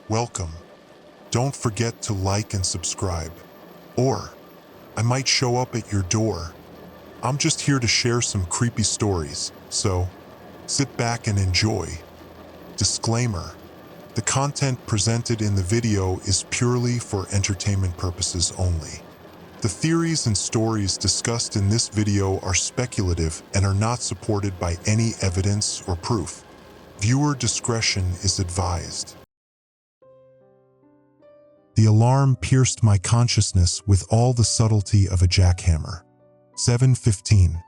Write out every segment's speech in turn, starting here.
welcome. Don't forget to like and subscribe. Or, I might show up at your door. I'm just here to share some creepy stories, so sit back and enjoy. Disclaimer: the content presented in the video is purely for entertainment purposes only. The theories and stories discussed in this video are speculative and are not supported by any evidence or proof. Viewer discretion is advised. The alarm pierced my consciousness with all the subtlety of a jackhammer. 7:15.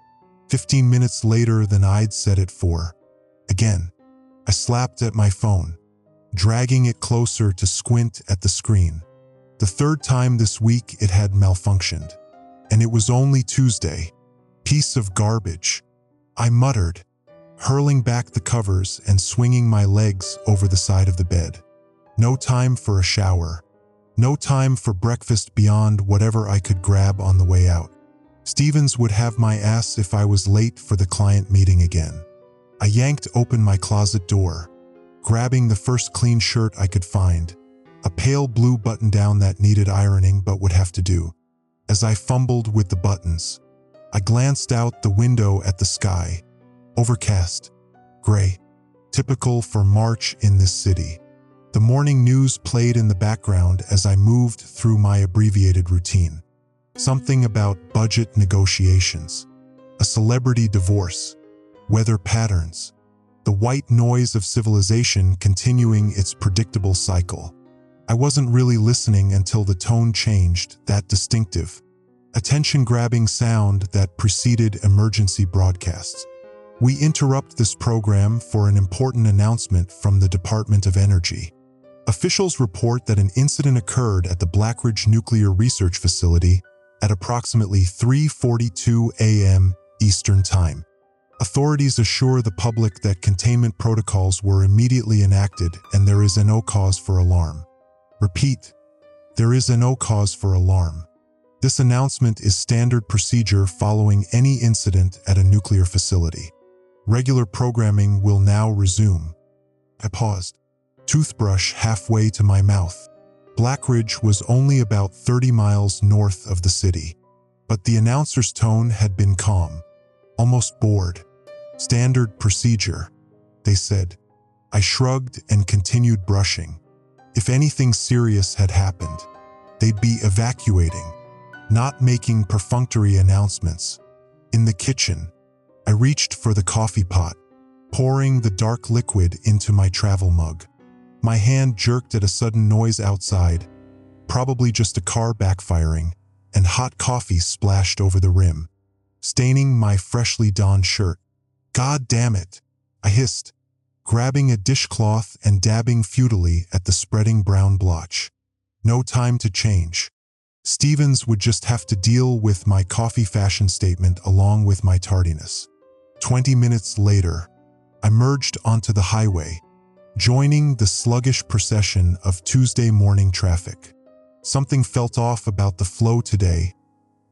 15 minutes later than I'd set it for. Again, I slapped at my phone, dragging it closer to squint at the screen. The third time this week it had malfunctioned. And it was only Tuesday. Piece of garbage, I muttered, hurling back the covers and swinging my legs over the side of the bed. No time for a shower. No time for breakfast beyond whatever I could grab on the way out. Stevens would have my ass if I was late for the client meeting again. I yanked open my closet door, grabbing the first clean shirt I could find, a pale blue button-down that needed ironing but would have to do. As I fumbled with the buttons, I glanced out the window at the sky. Overcast, gray, typical for March in this city. The morning news played in the background as I moved through my abbreviated routine. Something about budget negotiations, a celebrity divorce, weather patterns, the white noise of civilization continuing its predictable cycle. I wasn't really listening until the tone changed, that distinctive, attention-grabbing sound that preceded emergency broadcasts. We interrupt this program for an important announcement from the Department of Energy. Officials report that an incident occurred at the Blackridge Nuclear Research Facility at approximately 3:42 a.m. Eastern Time. Authorities assure the public that containment protocols were immediately enacted and there is no cause for alarm. Repeat, there is no cause for alarm. This announcement is standard procedure following any incident at a nuclear facility. Regular programming will now resume. I paused, toothbrush halfway to my mouth. Blackridge was only about 30 miles north of the city, but the announcer's tone had been calm, almost bored. Standard procedure, they said. I shrugged and continued brushing. If anything serious had happened, they'd be evacuating, not making perfunctory announcements. In the kitchen, I reached for the coffee pot, pouring the dark liquid into my travel mug. My hand jerked at a sudden noise outside, probably just a car backfiring, and hot coffee splashed over the rim, staining my freshly donned shirt. God damn it, I hissed, grabbing a dishcloth and dabbing futilely at the spreading brown blotch. No time to change. Stevens would just have to deal with my coffee fashion statement along with my tardiness. 20 minutes later, I merged onto the highway, joining the sluggish procession of Tuesday morning traffic. Something felt off about the flow today,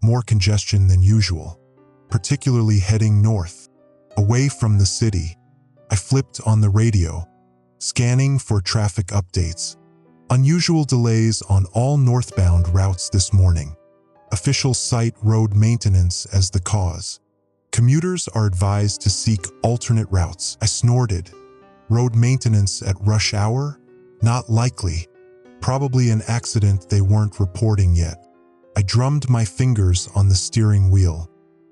more congestion than usual, particularly heading north, away from the city. I flipped on the radio, scanning for traffic updates. Unusual delays on all northbound routes this morning. Officials cite road maintenance as the cause. Commuters are advised to seek alternate routes. I snorted. Road maintenance at rush hour? Not likely. Probably an accident they weren't reporting yet. I drummed my fingers on the steering wheel,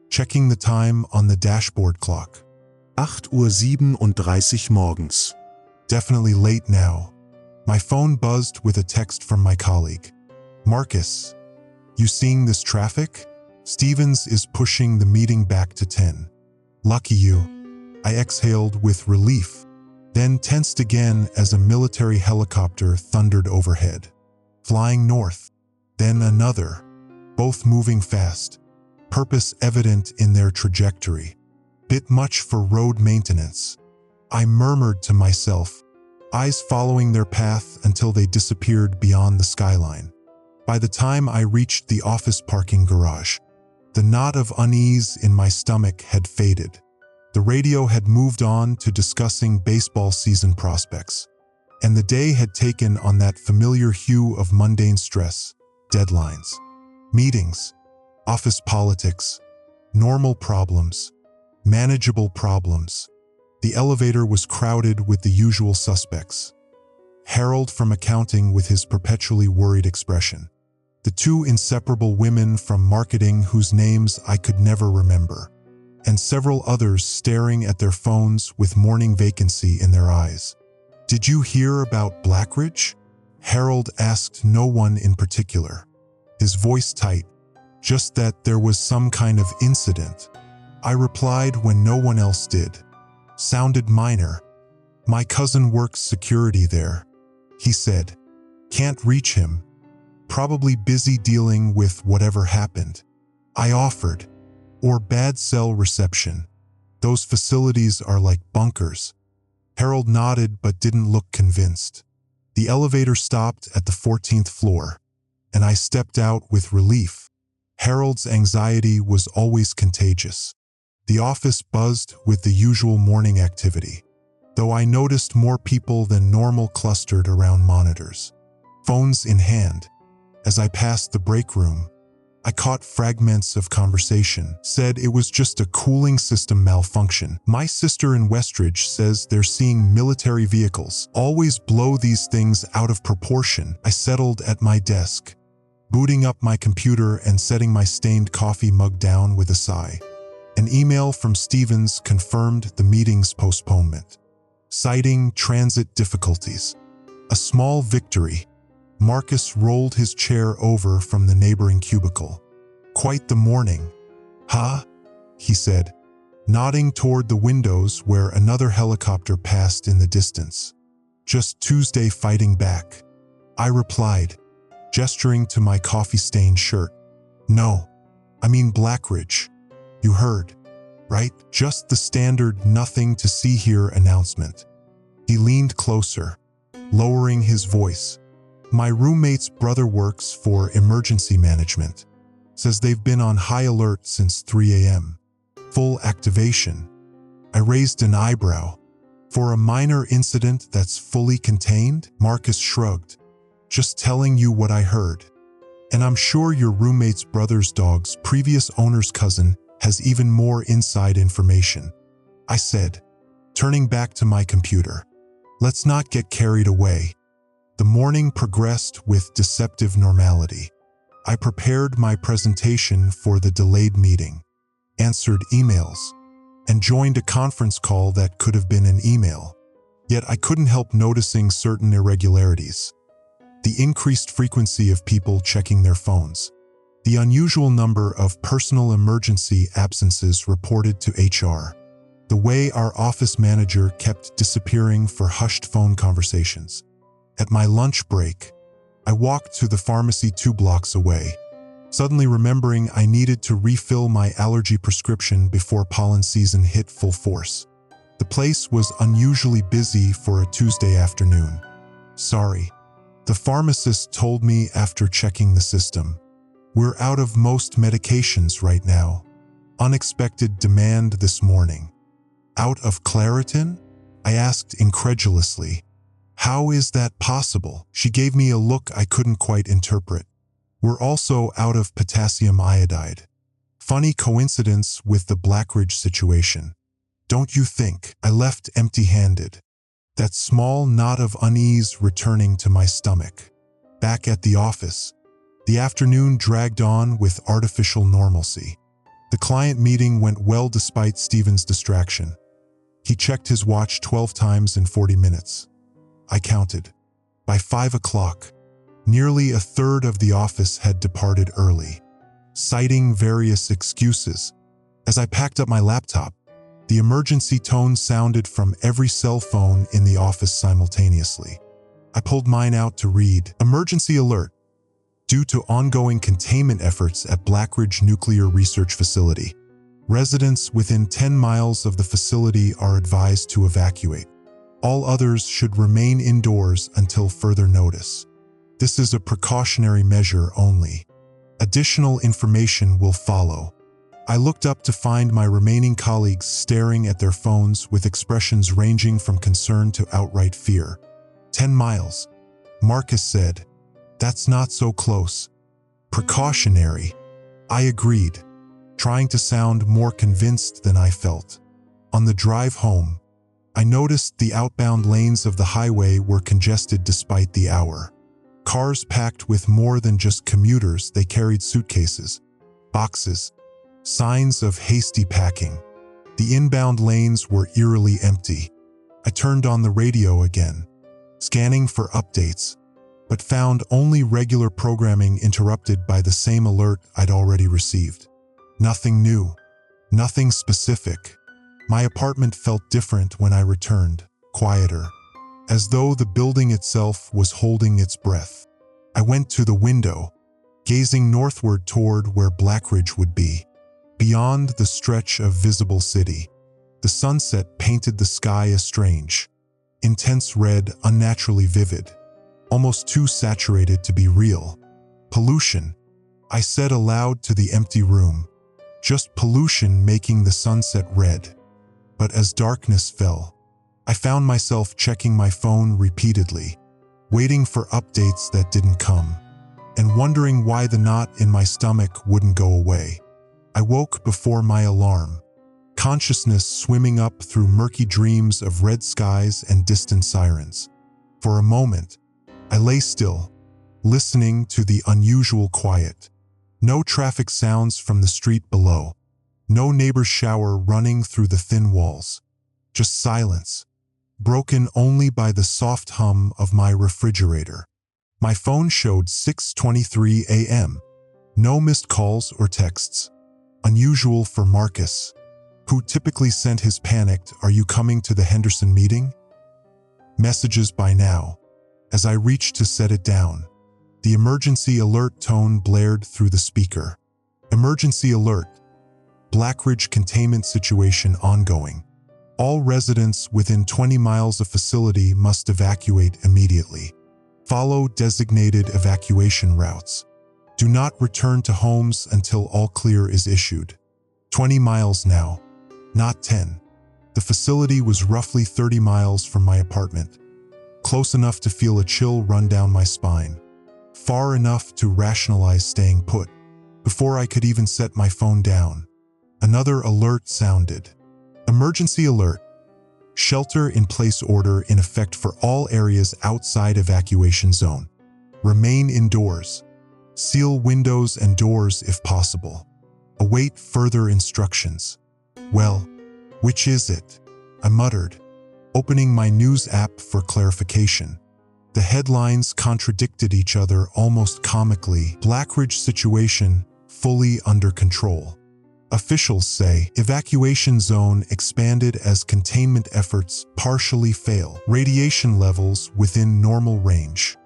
checking the time on the dashboard clock. 8:37 morgens. Definitely late now. My phone buzzed with a text from my colleague. Marcus, you seeing this traffic? Stevens is pushing the meeting back to 10. Lucky you. I exhaled with relief, then tensed again as a military helicopter thundered overhead. Flying north, then another, both moving fast, purpose evident in their trajectory. Bit much for road maintenance. I murmured to myself, eyes following their path until they disappeared beyond the skyline. By the time I reached the office parking garage, the knot of unease in my stomach had faded. The radio had moved on to discussing baseball season prospects. and the day had taken on that familiar hue of mundane stress, deadlines, meetings, office politics, normal problems, manageable problems. The elevator was crowded with the usual suspects. Harold from accounting with his perpetually worried expression. The two inseparable women from marketing whose names I could never remember. And several others staring at their phones with morning vacancy in their eyes. "Did you hear about Blackridge?" Harold asked no one in particular. His voice tight, just that there was some kind of incident. I replied when no one else did. Sounded minor. "My cousin works security there," he said. "Can't reach him. Probably busy dealing with whatever happened." I offered. "Or bad cell reception. Those facilities are like bunkers." Harold nodded but didn't look convinced. The elevator stopped at the 14th floor, and I stepped out with relief. Harold's anxiety was always contagious. The office buzzed with the usual morning activity, though I noticed more people than normal clustered around monitors, phones in hand. As I passed the break room, I caught fragments of conversation. Said it was just a cooling system malfunction. "My sister in Westridge says they're seeing military vehicles always blow these things out of proportion." I settled at my desk, booting up my computer and setting my stained coffee mug down with a sigh. An email from Stevens confirmed the meeting's postponement, citing transit difficulties. A small victory. Marcus rolled his chair over from the neighboring cubicle. "Quite the morning." "Huh?" he said, nodding toward the windows where another helicopter passed in the distance. "Just Tuesday fighting back," I replied, gesturing to my coffee-stained shirt. "No, I mean Blackridge. You heard, right? Just the standard nothing to see here announcement." He leaned closer, lowering his voice. "My roommate's brother works for emergency management. Says they've been on high alert since 3 a.m. Full activation." I raised an eyebrow. "For a minor incident that's fully contained?" Marcus shrugged. "Just telling you what I heard. And I'm sure your roommate's brother's dog's previous owner's cousin has even more inside information," I said, turning back to my computer. "Let's not get carried away." The morning progressed with deceptive normality. I prepared my presentation for the delayed meeting, answered emails, and joined a conference call that could have been an email. Yet I couldn't help noticing certain irregularities. The increased frequency of people checking their phones. The unusual number of personal emergency absences reported to HR. The way our office manager kept disappearing for hushed phone conversations. At my lunch break, I walked to the pharmacy 2 blocks away, suddenly remembering I needed to refill my allergy prescription before pollen season hit full force. The place was unusually busy for a Tuesday afternoon. "Sorry," the pharmacist told me after checking the system. "We're out of most medications right now. Unexpected demand this morning." "Out of Claritin?" I asked incredulously. "How is that possible?" She gave me a look I couldn't quite interpret. "We're also out of potassium iodide. Funny coincidence with the Blackridge situation, don't you think?" I left empty-handed, that small knot of unease returning to my stomach. Back at the office, the afternoon dragged on with artificial normalcy. The client meeting went well despite Stephen's distraction. He checked his watch 12 times in 40 minutes. I counted. By 5 o'clock, nearly a third of the office had departed early, citing various excuses. As I packed up my laptop, the emergency tone sounded from every cell phone in the office simultaneously. I pulled mine out to read, "Emergency alert. Due to ongoing containment efforts at Blackridge Nuclear Research Facility, residents within 10 miles of the facility are advised to evacuate. All others should remain indoors until further notice. This is a precautionary measure only. Additional information will follow." I looked up to find my remaining colleagues staring at their phones with expressions ranging from concern to outright fear. 10 miles. Marcus said. That's not so close. Precautionary. I agreed, trying to sound more convinced than I felt. On the drive home, I noticed the outbound lanes of the highway were congested despite the hour. Cars packed with more than just commuters. They carried suitcases, boxes, signs of hasty packing. The inbound lanes were eerily empty. I turned on the radio again, scanning for updates, but found only regular programming interrupted by the same alert I'd already received. Nothing new, nothing specific. My apartment felt different when I returned, quieter, as though the building itself was holding its breath. I went to the window, gazing northward toward where Blackridge would be. Beyond the stretch of visible city, the sunset painted the sky a strange, intense red, unnaturally vivid, almost too saturated to be real. Pollution, I said aloud to the empty room. Just pollution making the sunset red. But as darkness fell, I found myself checking my phone repeatedly, waiting for updates that didn't come, and wondering why the knot in my stomach wouldn't go away. I woke before my alarm, consciousness swimming up through murky dreams of red skies and distant sirens. For a moment, I lay still, listening to the unusual quiet. No traffic sounds from the street below. No neighbor's shower running through the thin walls. Just silence, broken only by the soft hum of my refrigerator. My phone showed 6:23 a.m. No missed calls or texts. Unusual for Marcus, who typically sent his panicked, "Are you coming to the Henderson meeting?" messages by now. As I reached to set it down, the emergency alert tone blared through the speaker. Emergency alert. Blackridge containment situation ongoing. All residents within 20 miles of facility must evacuate immediately. Follow designated evacuation routes. Do not return to homes until all clear is issued. 20 miles now, not 10. The facility was roughly 30 miles from my apartment. Close enough to feel a chill run down my spine. Far enough to rationalize staying put. Before I could even set my phone down, another alert sounded. Emergency alert. Shelter-in-place order in effect for all areas outside evacuation zone. Remain indoors. Seal windows and doors if possible. Await further instructions. Well, which is it? I muttered, opening my news app for clarification. The headlines contradicted each other almost comically. Blackridge situation fully under control. Officials say evacuation zone expanded as containment efforts partially fail. Radiation levels within normal range.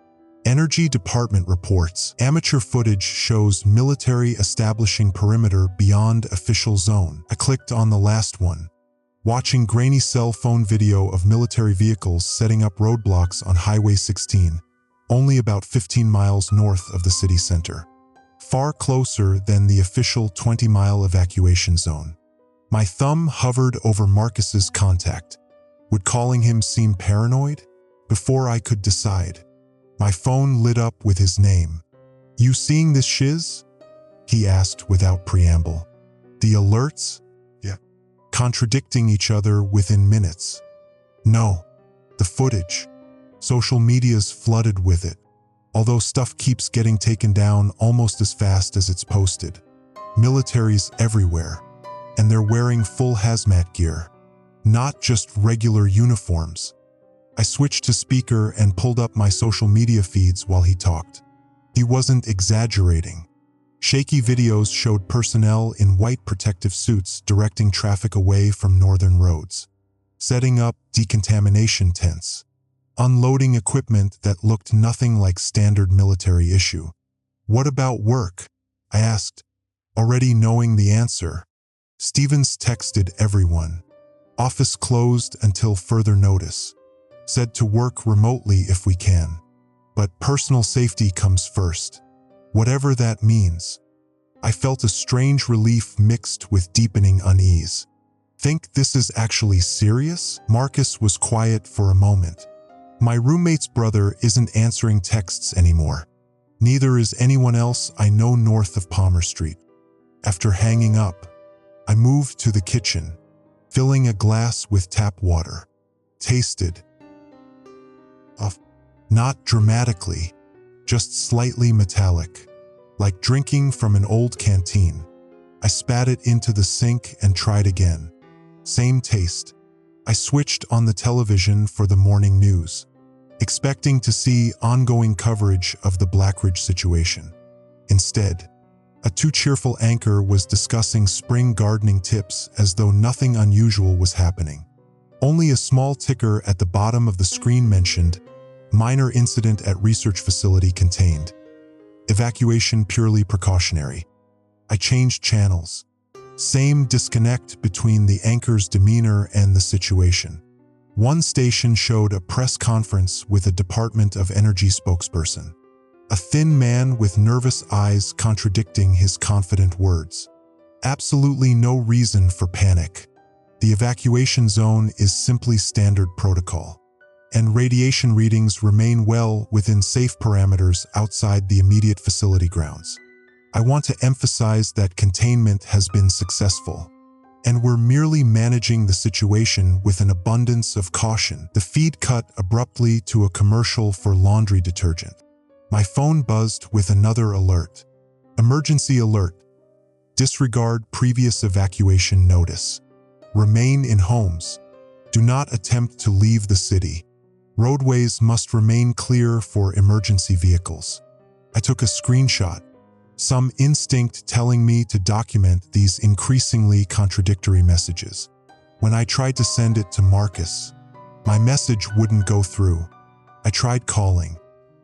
Energy Department reports amateur footage shows military establishing perimeter beyond official zone. I clicked on the last one, watching grainy cell phone video of military vehicles setting up roadblocks on Highway 16, only about 15 miles north of the city center. Far closer than the official 20-mile evacuation zone. My thumb hovered over Marcus's contact. Would calling him seem paranoid? Before I could decide, my phone lit up with his name. "You seeing this shiz?" he asked without preamble. The alerts? Yeah. Contradicting each other within minutes. No. The footage. Social media's flooded with it. Although stuff keeps getting taken down almost as fast as it's posted. Militaries everywhere, and they're wearing full hazmat gear, not just regular uniforms. I switched to speaker and pulled up my social media feeds while he talked. He wasn't exaggerating. Shaky videos showed personnel in white protective suits directing traffic away from northern roads, setting up decontamination tents, unloading equipment that looked nothing like standard military issue. "What about work?" I asked, already knowing the answer. Stevens texted everyone. "Office closed until further notice. Said to work remotely if we can. But personal safety comes first. Whatever that means." I felt a strange relief mixed with deepening unease. "Think this is actually serious?" Marcus was quiet for a moment, My roommate's brother isn't answering texts anymore. Neither is anyone else I know north of Palmer Street. After hanging up, I moved to the kitchen, filling a glass with tap water. Tasted. Not dramatically, just slightly metallic, like drinking from an old canteen. I spat it into the sink and tried again. Same taste. I switched on the television for the morning news, expecting to see ongoing coverage of the Blackridge situation. Instead, a too cheerful anchor was discussing spring gardening tips as though nothing unusual was happening. Only a small ticker at the bottom of the screen mentioned, "Minor incident at research facility contained. Evacuation purely precautionary." I changed channels. Same disconnect between the anchor's demeanor and the situation. One station showed a press conference with a Department of Energy spokesperson. A thin man with nervous eyes contradicting his confident words. Absolutely no reason for panic. The evacuation zone is simply standard protocol, and radiation readings remain well within safe parameters outside the immediate facility grounds. I want to emphasize that containment has been successful, and we're merely managing the situation with an abundance of caution. The feed cut abruptly to a commercial for laundry detergent. My phone buzzed with another alert. Emergency alert. Disregard previous evacuation notice. Remain in homes. Do not attempt to leave the city. Roadways must remain clear for emergency vehicles. I took a screenshot, some instinct telling me to document these increasingly contradictory messages. When I tried to send it to Marcus, my message wouldn't go through. I tried calling,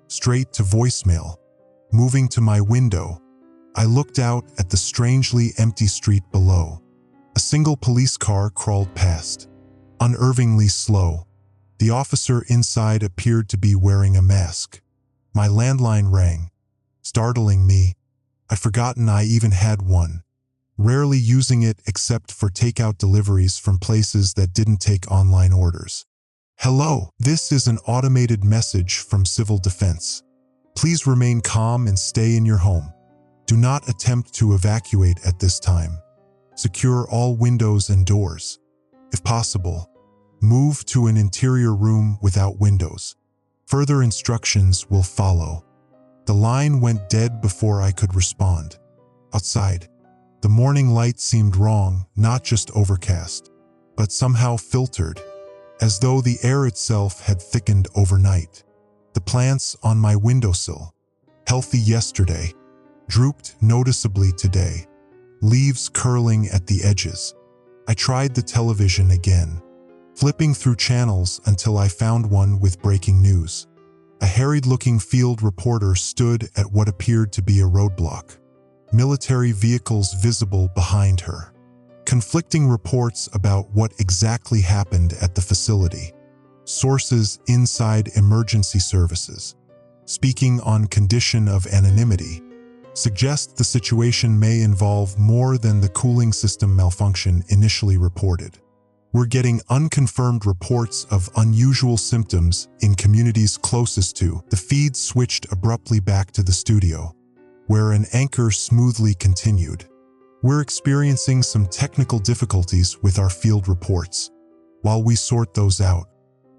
straight to voicemail. Moving to my window, I looked out at the strangely empty street below. A single police car crawled past, unnervingly slow. The officer inside appeared to be wearing a mask. My landline rang, startling me. I'd forgotten I even had one, rarely using it except for takeout deliveries from places that didn't take online orders. "Hello, this is an automated message from Civil Defense. Please remain calm and stay in your home. Do not attempt to evacuate at this time. Secure all windows and doors. If possible, move to an interior room without windows. Further instructions will follow." The line went dead before I could respond. Outside, the morning light seemed wrong, not just overcast, but somehow filtered, as though the air itself had thickened overnight. The plants on my windowsill, healthy yesterday, drooped noticeably today, leaves curling at the edges. I tried the television again, flipping through channels until I found one with breaking news. A harried-looking field reporter stood at what appeared to be a roadblock, military vehicles visible behind her. Conflicting reports about what exactly happened at the facility. Sources inside emergency services, speaking on condition of anonymity, suggest the situation may involve more than the cooling system malfunction initially reported. We're getting unconfirmed reports of unusual symptoms in communities closest to. The feed switched abruptly back to the studio, where an anchor smoothly continued. "We're experiencing some technical difficulties with our field reports. While we sort those out,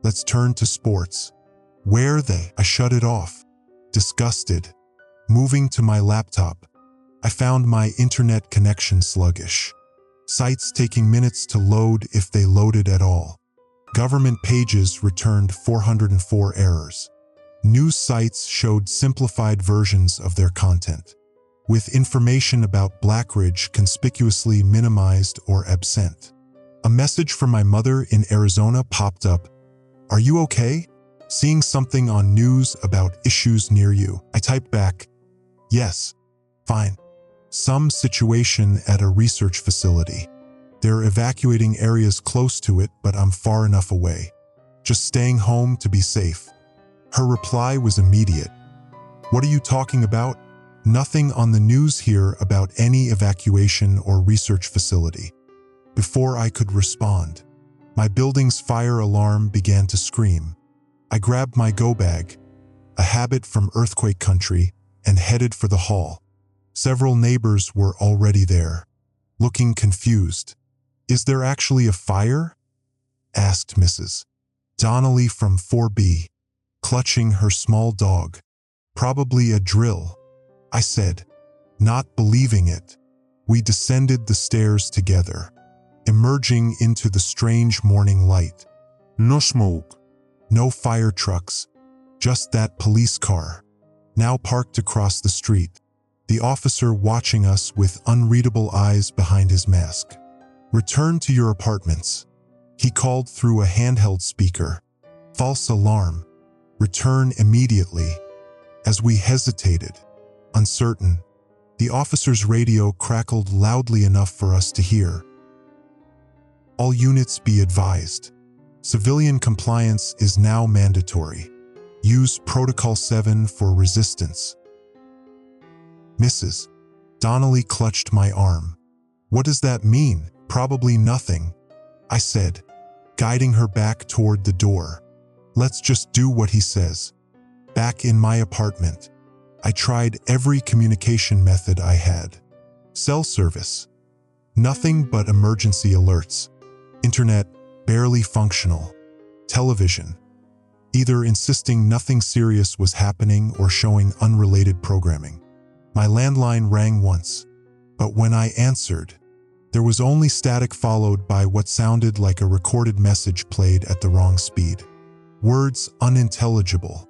let's turn to sports." "Where are they?" I shut it off, disgusted. Moving to my laptop, I found my internet connection sluggish. Sites taking minutes to load if they loaded at all. Government pages returned 404 errors. News sites showed simplified versions of their content, with information about Blackridge conspicuously minimized or absent. A message from my mother in Arizona popped up. "Are you okay? Seeing something on news about issues near you?" I typed back, "Yes, fine. Some situation at a research facility. They're evacuating areas close to it, but I'm far enough away. Just staying home to be safe." Her reply was immediate. "What are you talking about? Nothing on the news here about any evacuation or research facility." Before I could respond, my building's fire alarm began to scream. I grabbed my go bag, a habit from earthquake country, and headed for the hall. Several neighbors were already there, looking confused. "Is there actually a fire?" asked Mrs. Donnelly from 4B, clutching her small dog. "Probably a drill," I said, not believing it. We descended the stairs together, emerging into the strange morning light. No smoke, no fire trucks, just that police car, now parked across the street, the officer watching us with unreadable eyes behind his mask. "Return to your apartments," he called through a handheld speaker. "False alarm. Return immediately." As we hesitated, uncertain, the officer's radio crackled loudly enough for us to hear. "All units be advised. Civilian compliance is now mandatory. Use Protocol 7 for resistance." Mrs. Donnelly clutched my arm. "What does that mean?" "Probably nothing," I said, guiding her back toward the door. "Let's just do what he says." Back in my apartment, I tried every communication method I had. Cell service, nothing but emergency alerts. Internet, barely functional. Television, either insisting nothing serious was happening or showing unrelated programming. My landline rang once, but when I answered, there was only static followed by what sounded like a recorded message played at the wrong speed. Words unintelligible.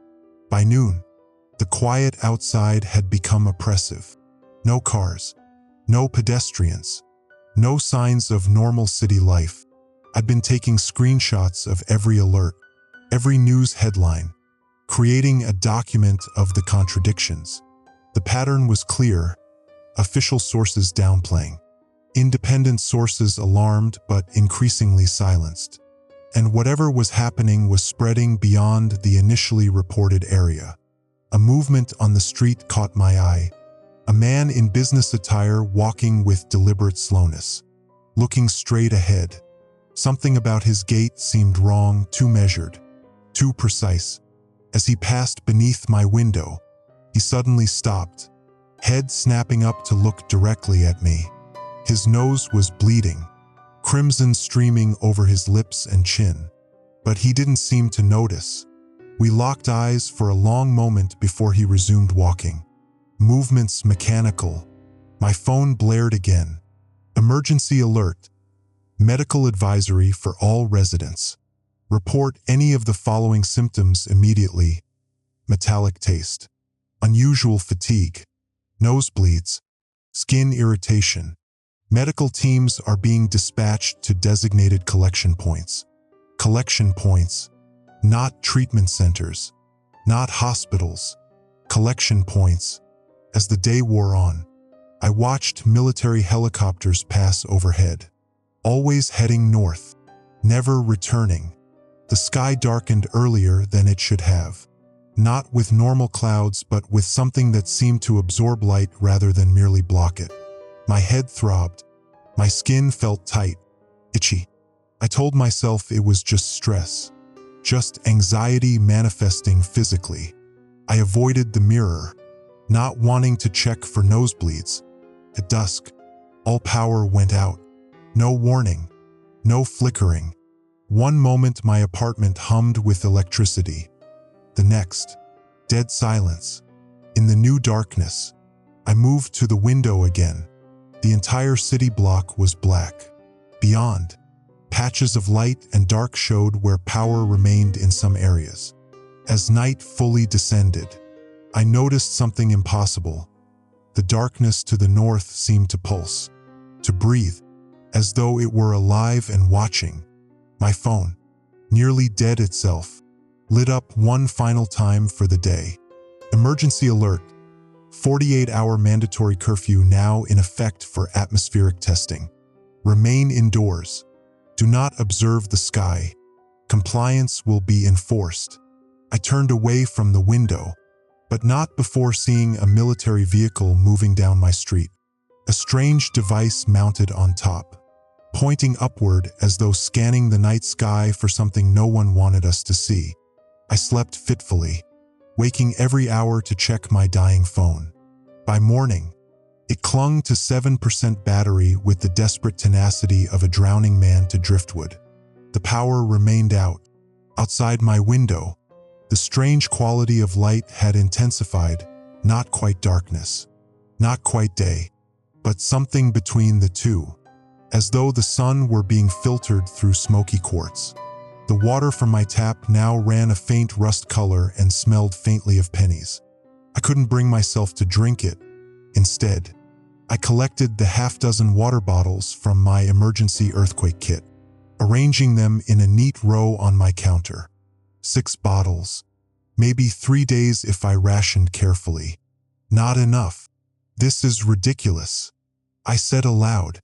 By noon, the quiet outside had become oppressive. No cars, no pedestrians, no signs of normal city life. I'd been taking screenshots of every alert, every news headline, creating a document of the contradictions. The pattern was clear, official sources downplaying, independent sources alarmed but increasingly silenced. And whatever was happening was spreading beyond the initially reported area. A movement on the street caught my eye. A man in business attire walking with deliberate slowness, looking straight ahead. Something about his gait seemed wrong, too measured, too precise. As he passed beneath my window, he suddenly stopped, head snapping up to look directly at me. His nose was bleeding, crimson streaming over his lips and chin. But he didn't seem to notice. We locked eyes for a long moment before he resumed walking. Movements mechanical. My phone blared again. Emergency alert. Medical advisory for all residents. Report any of the following symptoms immediately. Metallic taste. Unusual fatigue. Nosebleeds. Skin irritation. Medical teams are being dispatched to designated collection points. Collection points. Not treatment centers. Not hospitals. Collection points. As the day wore on, I watched military helicopters pass overhead, always heading north, never returning. The sky darkened earlier than it should have, not with normal clouds but with something that seemed to absorb light rather than merely block it. My head throbbed. My skin felt tight, itchy. I told myself it was just stress, just anxiety manifesting physically. I avoided the mirror, not wanting to check for nosebleeds. At dusk, all power went out. No warning, no flickering. One moment my apartment hummed with electricity. The next, dead silence. In the new darkness, I moved to the window again. The entire city block was black. Beyond, patches of light and dark showed where power remained in some areas. As night fully descended, I noticed something impossible. The darkness to the north seemed to pulse, to breathe, as though it were alive and watching. My phone, nearly dead itself, lit up one final time for the day. Emergency alert. 48-hour mandatory curfew now in effect for atmospheric testing. Remain indoors. Do not observe the sky. Compliance will be enforced. I turned away from the window, but not before seeing a military vehicle moving down my street. A strange device mounted on top, pointing upward as though scanning the night sky for something no one wanted us to see. I slept fitfully, waking every hour to check my dying phone. By morning, it clung to 7% battery with the desperate tenacity of a drowning man to driftwood. The power remained out. Outside my window, the strange quality of light had intensified, not quite darkness, not quite day, but something between the two, as though the sun were being filtered through smoky quartz. The water from my tap now ran a faint rust color and smelled faintly of pennies. I couldn't bring myself to drink it. Instead, I collected the half-dozen water bottles from my emergency earthquake kit, arranging them in a neat row on my counter. 6 bottles, maybe 3 days if I rationed carefully. Not enough. This is ridiculous, I said aloud,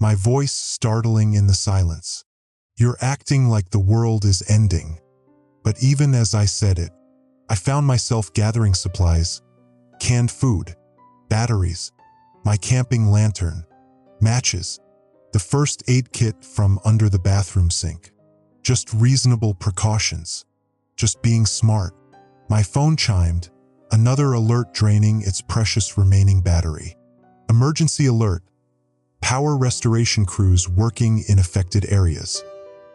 my voice startling in the silence. You're acting like the world is ending. But even as I said it, I found myself gathering supplies, canned food, batteries, my camping lantern, matches, the first aid kit from under the bathroom sink. Just reasonable precautions. Just being smart. My phone chimed, another alert draining its precious remaining battery. Emergency alert. Power restoration crews working in affected areas.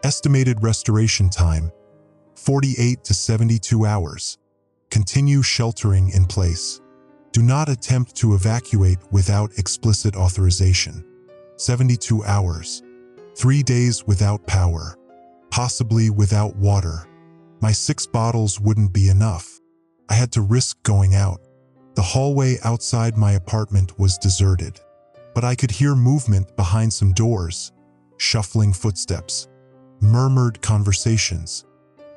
Estimated restoration time, 48 to 72 hours. Continue sheltering in place. Do not attempt to evacuate without explicit authorization. 72 hours. 3 days without power. Possibly without water. My 6 bottles wouldn't be enough. I had to risk going out. The hallway outside my apartment was deserted, but I could hear movement behind some doors, shuffling footsteps, murmured conversations,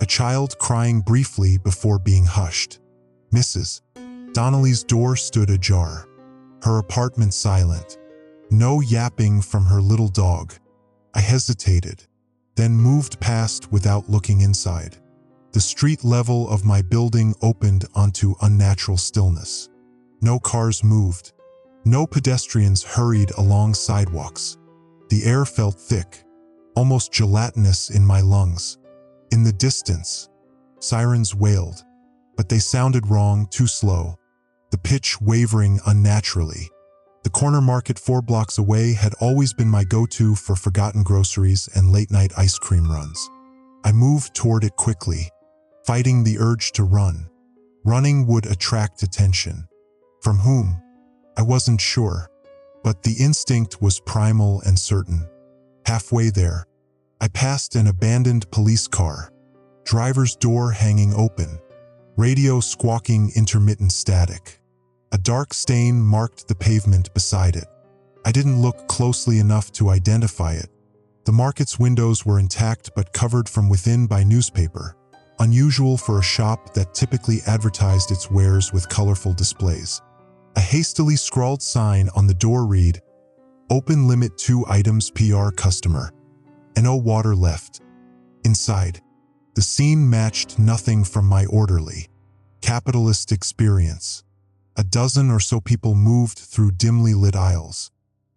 a child crying briefly before being hushed. Mrs. Donnelly's door stood ajar, her apartment silent. No yapping from her little dog. I hesitated, then moved past without looking inside. The street level of my building opened onto unnatural stillness. No cars moved. No pedestrians hurried along sidewalks. The air felt thick, almost gelatinous in my lungs. In the distance, sirens wailed, but they sounded wrong, too slow, the pitch wavering unnaturally. The corner market 4 blocks away had always been my go-to for forgotten groceries and late-night ice cream runs. I moved toward it quickly, fighting the urge to run. Running would attract attention. From whom? I wasn't sure, but the instinct was primal and certain. Halfway there, I passed an abandoned police car, driver's door hanging open, radio squawking intermittent static. A dark stain marked the pavement beside it. I didn't look closely enough to identify it. The market's windows were intact but covered from within by newspaper, unusual for a shop that typically advertised its wares with colorful displays. A hastily scrawled sign on the door read, "Open limit 2 items PR customer. No water left." Inside, the scene matched nothing from my orderly, capitalist experience. A dozen or so people moved through dimly lit aisles,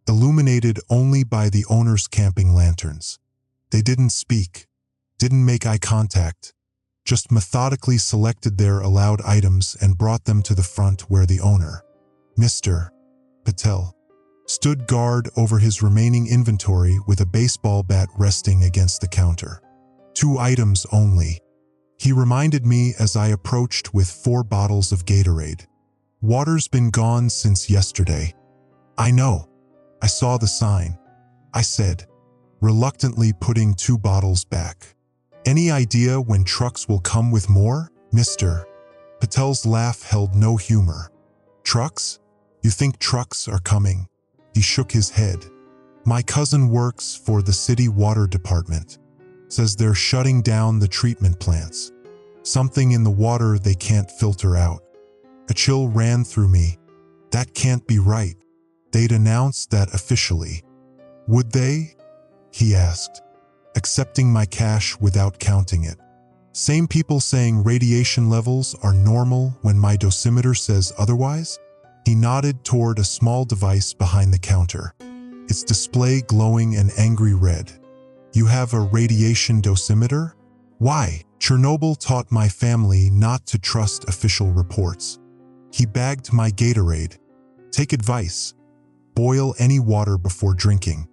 illuminated only by the owner's camping lanterns. They didn't speak, didn't make eye contact, just methodically selected their allowed items and brought them to the front where the owner, Mr. Patel, stood guard over his remaining inventory with a baseball bat resting against the counter. 2 items only, he reminded me as I approached with 4 bottles of Gatorade. Water's been gone since yesterday. I know. I saw the sign, I said, reluctantly putting 2 bottles back. Any idea when trucks will come with more, Mr. Patel's laugh held no humor. Trucks? You think trucks are coming? He shook his head. My cousin works for the city water department. Says they're shutting down the treatment plants. Something in the water they can't filter out. A chill ran through me. That can't be right. They'd announced that officially. Would they? He asked, accepting my cash without counting it. Same people saying radiation levels are normal when my dosimeter says otherwise? He nodded toward a small device behind the counter, its display glowing an angry red. You have a radiation dosimeter? Why? Chernobyl taught my family not to trust official reports. He bagged my Gatorade. Take advice. Boil any water before drinking,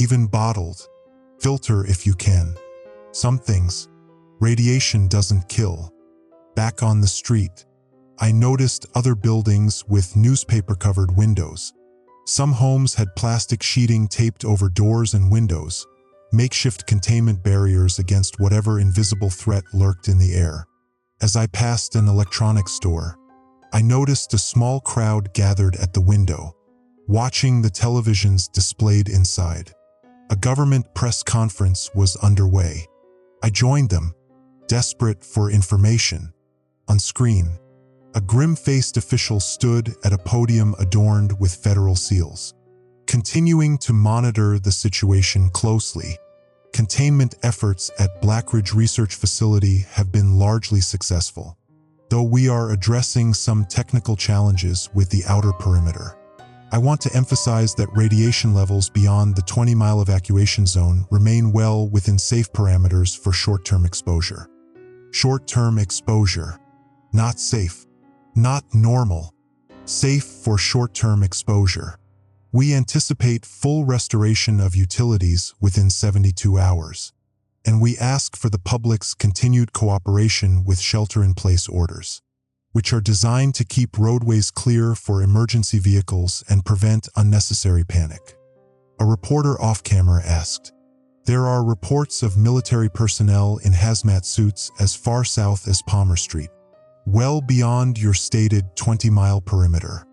even bottled. Filter if you can. Some things, radiation doesn't kill. Back on the street, I noticed other buildings with newspaper-covered windows. Some homes had plastic sheeting taped over doors and windows, makeshift containment barriers against whatever invisible threat lurked in the air. As I passed an electronics store, I noticed a small crowd gathered at the window, watching the televisions displayed inside. A government press conference was underway. I joined them, desperate for information. On screen, a grim-faced official stood at a podium adorned with federal seals, continuing to monitor the situation closely. Containment efforts at Blackridge Research Facility have been largely successful, though we are addressing some technical challenges with the outer perimeter. I want to emphasize that radiation levels beyond the 20-mile evacuation zone remain well within safe parameters for short-term exposure. Short-term exposure. Not safe. Not normal. Safe for short-term exposure. We anticipate full restoration of utilities within 72 hours, and we ask for the public's continued cooperation with shelter-in-place orders, which are designed to keep roadways clear for emergency vehicles and prevent unnecessary panic. A reporter off-camera asked, "There are reports of military personnel in hazmat suits as far south as Palmer Street, well beyond your stated 20-mile perimeter.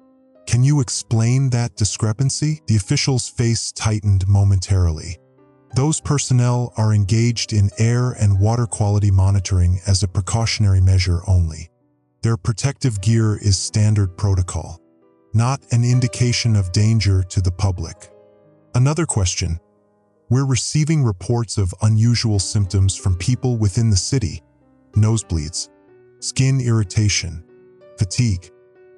Can you explain that discrepancy?" The official's face tightened momentarily. "Those personnel are engaged in air and water quality monitoring as a precautionary measure only. Their protective gear is standard protocol, not an indication of danger to the public." Another question. "We're receiving reports of unusual symptoms from people within the city. Nosebleeds, skin irritation, fatigue.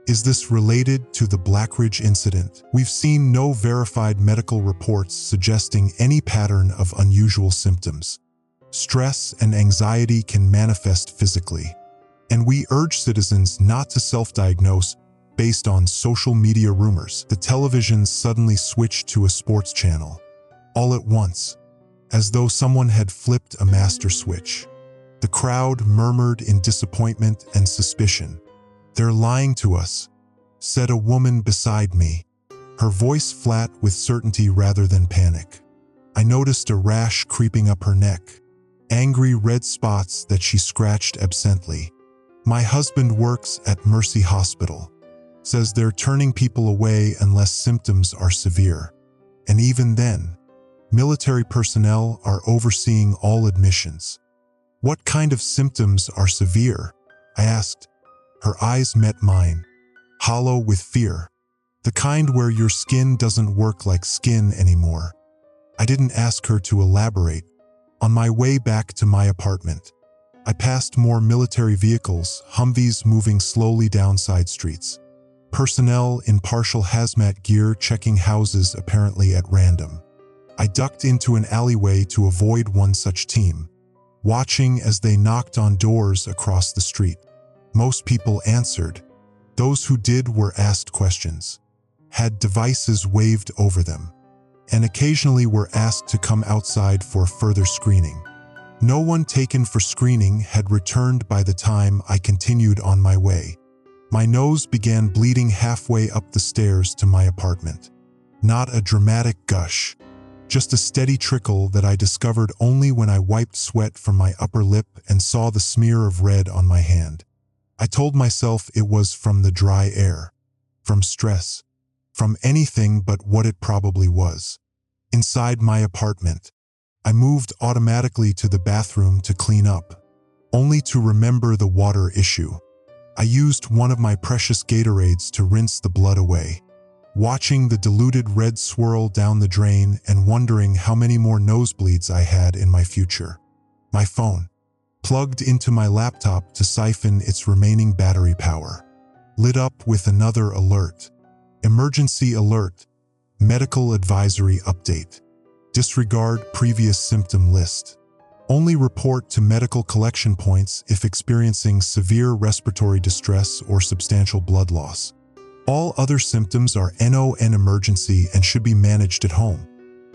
Is this related to the Blackridge incident?" "We've seen no verified medical reports suggesting any pattern of unusual symptoms. Stress and anxiety can manifest physically, and we urge citizens not to self-diagnose based on social media rumors." The television suddenly switched to a sports channel, all at once, as though someone had flipped a master switch. The crowd murmured in disappointment and suspicion. "They're lying to us," said a woman beside me, her voice flat with certainty rather than panic. I noticed a rash creeping up her neck, angry red spots that she scratched absently. "My husband works at Mercy Hospital. Says they're turning people away unless symptoms are severe. And even then, military personnel are overseeing all admissions." "What kind of symptoms are severe?" I asked. Her eyes met mine, hollow with fear. "The kind where your skin doesn't work like skin anymore." I didn't ask her to elaborate. On my way back to my apartment, I passed more military vehicles, Humvees moving slowly down side streets. Personnel in partial hazmat gear checking houses apparently at random. I ducked into an alleyway to avoid one such team, watching as they knocked on doors across the street. Most people answered. Those who did were asked questions, had devices waved over them, and occasionally were asked to come outside for further screening. No one taken for screening had returned by the time I continued on my way. My nose began bleeding halfway up the stairs to my apartment. Not a dramatic gush, just a steady trickle that I discovered only when I wiped sweat from my upper lip and saw the smear of red on my hand. I told myself it was from the dry air, from stress, from anything but what it probably was. Inside my apartment, I moved automatically to the bathroom to clean up, only to remember the water issue. I used one of my precious Gatorades to rinse the blood away, watching the diluted red swirl down the drain and wondering how many more nosebleeds I had in my future. My phone, plugged into my laptop to siphon its remaining battery power, lit up with another alert. Emergency alert, medical advisory update. Disregard previous symptom list. Only report to medical collection points if experiencing severe respiratory distress or substantial blood loss. All other symptoms are NON emergency and should be managed at home.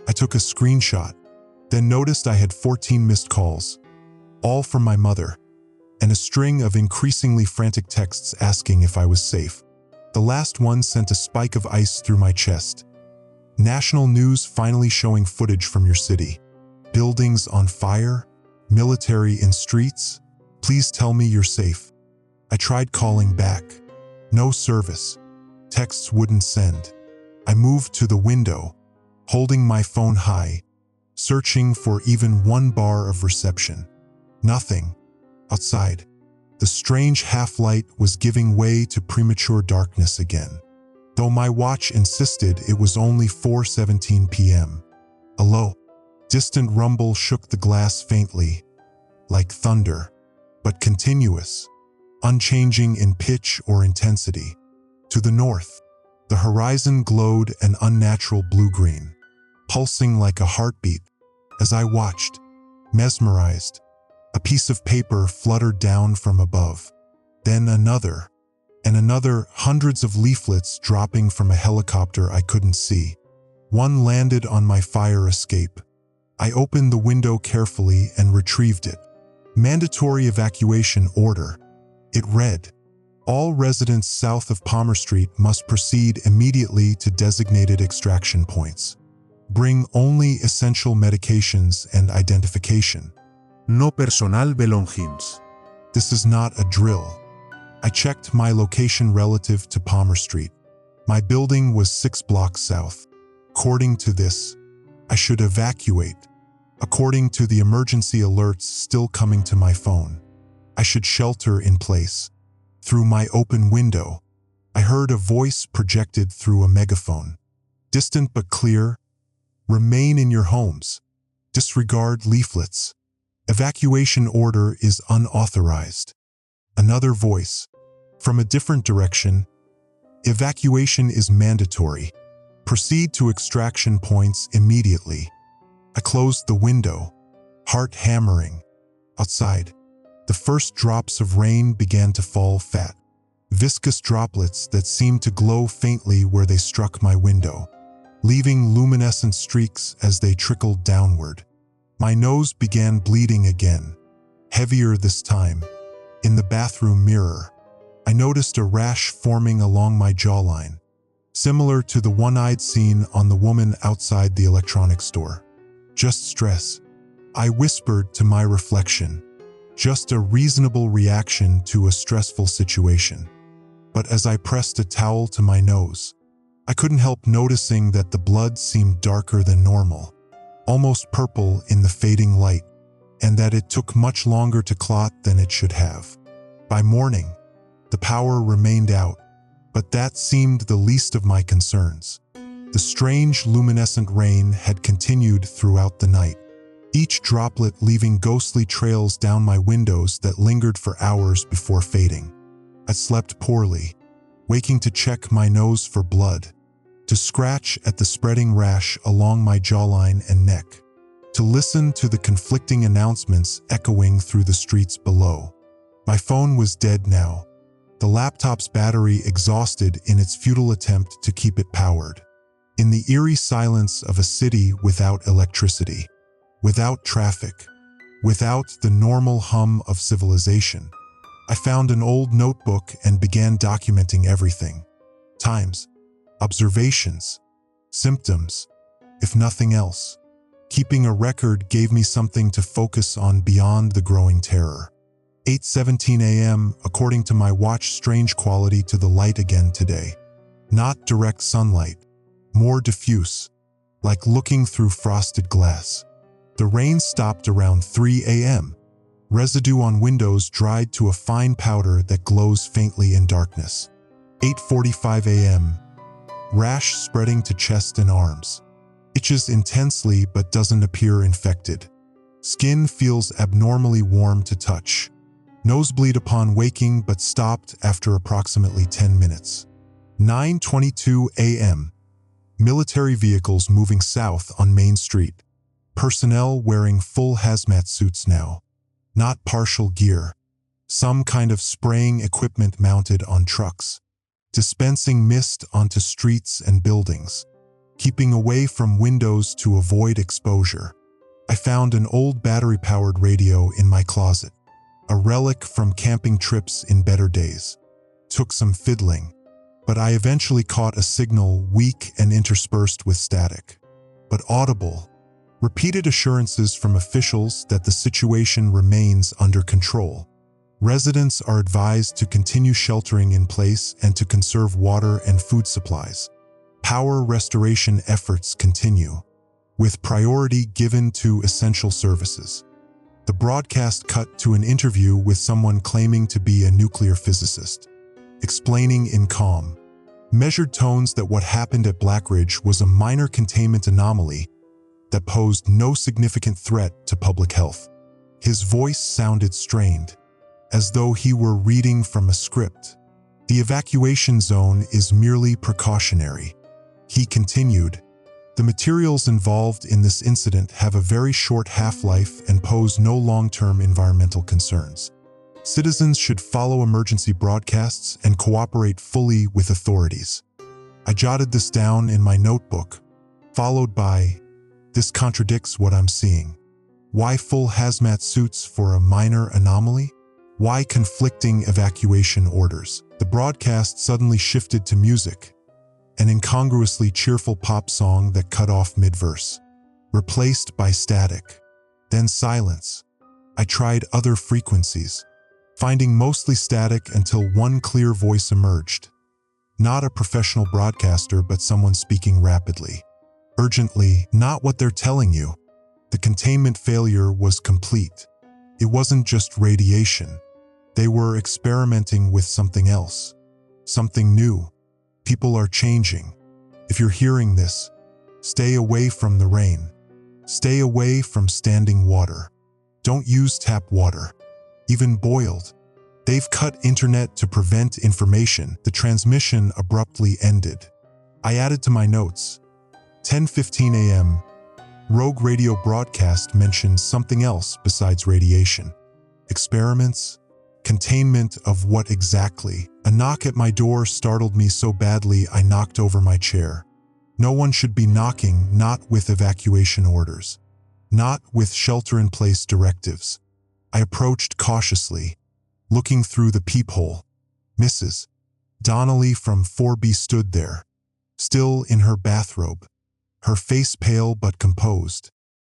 I took a screenshot, then noticed I had 14 missed calls, all from my mother, and a string of increasingly frantic texts asking if I was safe. The last one sent a spike of ice through my chest. National news finally showing footage from your city. Buildings on fire, military in streets. Please tell me you're safe. I tried calling back. No service. Texts wouldn't send. I moved to the window, holding my phone high, searching for even one bar of reception. Nothing. Outside, the strange half-light was giving way to premature darkness again, though my watch insisted it was only 4:17 p.m. A low, distant rumble shook the glass faintly, like thunder, but continuous, unchanging in pitch or intensity. To the north, the horizon glowed an unnatural blue-green, pulsing like a heartbeat. As I watched, mesmerized, a piece of paper fluttered down from above. Then another, and another, hundreds of leaflets dropping from a helicopter I couldn't see. One landed on my fire escape. I opened the window carefully and retrieved it. Mandatory evacuation order. It read, all residents south of Palmer Street must proceed immediately to designated extraction points. Bring only essential medications and identification. No personal belongings. This is not a drill. I checked my location relative to Palmer Street. My building was 6 blocks south. According to this, I should evacuate. According to the emergency alerts still coming to my phone, I should shelter in place. Through my open window, I heard a voice projected through a megaphone. Distant but clear, remain in your homes. Disregard leaflets. Evacuation order is unauthorized. Another voice, from a different direction, evacuation is mandatory. Proceed to extraction points immediately. I closed the window, heart hammering. Outside, the first drops of rain began to fall fat, viscous droplets that seemed to glow faintly where they struck my window, leaving luminescent streaks as they trickled downward. My nose began bleeding again, heavier this time. In the bathroom mirror, I noticed a rash forming along my jawline, similar to the one I'd seen on the woman outside the electronics store. Just stress, I whispered to my reflection. Just a reasonable reaction to a stressful situation. But as I pressed a towel to my nose, I couldn't help noticing that the blood seemed darker than normal, almost purple in the fading light, and that it took much longer to clot than it should have. By morning, the power remained out, but that seemed the least of my concerns. The strange luminescent rain had continued throughout the night, each droplet leaving ghostly trails down my windows that lingered for hours before fading. I slept poorly, waking to check my nose for blood, to scratch at the spreading rash along my jawline and neck, to listen to the conflicting announcements echoing through the streets below. My phone was dead now, the laptop's battery exhausted in its futile attempt to keep it powered. In the eerie silence of a city without electricity, without traffic, without the normal hum of civilization, I found an old notebook and began documenting everything. Times, observations, symptoms, if nothing else. Keeping a record gave me something to focus on beyond the growing terror. 8:17 a.m. according to my watch, strange quality to the light again today. Not direct sunlight, more diffuse, like looking through frosted glass. The rain stopped around 3 a.m. Residue on windows dried to a fine powder that glows faintly in darkness. 8:45 a.m. Rash spreading to chest and arms. Itches intensely but doesn't appear infected. Skin feels abnormally warm to touch. Nosebleed upon waking but stopped after approximately 10 minutes. 9:22 a.m. Military vehicles moving south on Main Street. Personnel wearing full hazmat suits now, not partial gear. Some kind of spraying equipment mounted on trucks, dispensing mist onto streets and buildings, keeping away from windows to avoid exposure. I found an old battery-powered radio in my closet, a relic from camping trips in better days. Took some fiddling, but I eventually caught a signal weak and interspersed with static, but audible. Repeated assurances from officials that the situation remains under control. Residents are advised to continue sheltering in place and to conserve water and food supplies. Power restoration efforts continue, with priority given to essential services. The broadcast cut to an interview with someone claiming to be a nuclear physicist, explaining in calm, measured tones that what happened at Blackridge was a minor containment anomaly that posed no significant threat to public health. His voice sounded strained, as though he were reading from a script. The evacuation zone is merely precautionary. He continued, the materials involved in this incident have a very short half-life and pose no long-term environmental concerns. Citizens should follow emergency broadcasts and cooperate fully with authorities. I jotted this down in my notebook, followed by, this contradicts what I'm seeing. Why full hazmat suits for a minor anomaly? Why conflicting evacuation orders? The broadcast suddenly shifted to music, an incongruously cheerful pop song that cut off mid-verse, replaced by static, then silence. I tried other frequencies, finding mostly static until one clear voice emerged. Not a professional broadcaster, but someone speaking rapidly. Urgently, not what they're telling you. The containment failure was complete. It wasn't just radiation. They were experimenting with something else, something new. People are changing. If you're hearing this, stay away from the rain. Stay away from standing water. Don't use tap water, even boiled. They've cut internet to prevent information. The transmission abruptly ended. I added to my notes, 10:15 a.m. Rogue radio broadcast mentioned something else besides radiation. Experiments? Containment of what exactly? A knock at my door startled me so badly I knocked over my chair. No one should be knocking, not with evacuation orders, not with shelter-in-place directives. I approached cautiously, looking through the peephole. Mrs. Donnelly from 4B stood there, still in her bathrobe, her face pale but composed.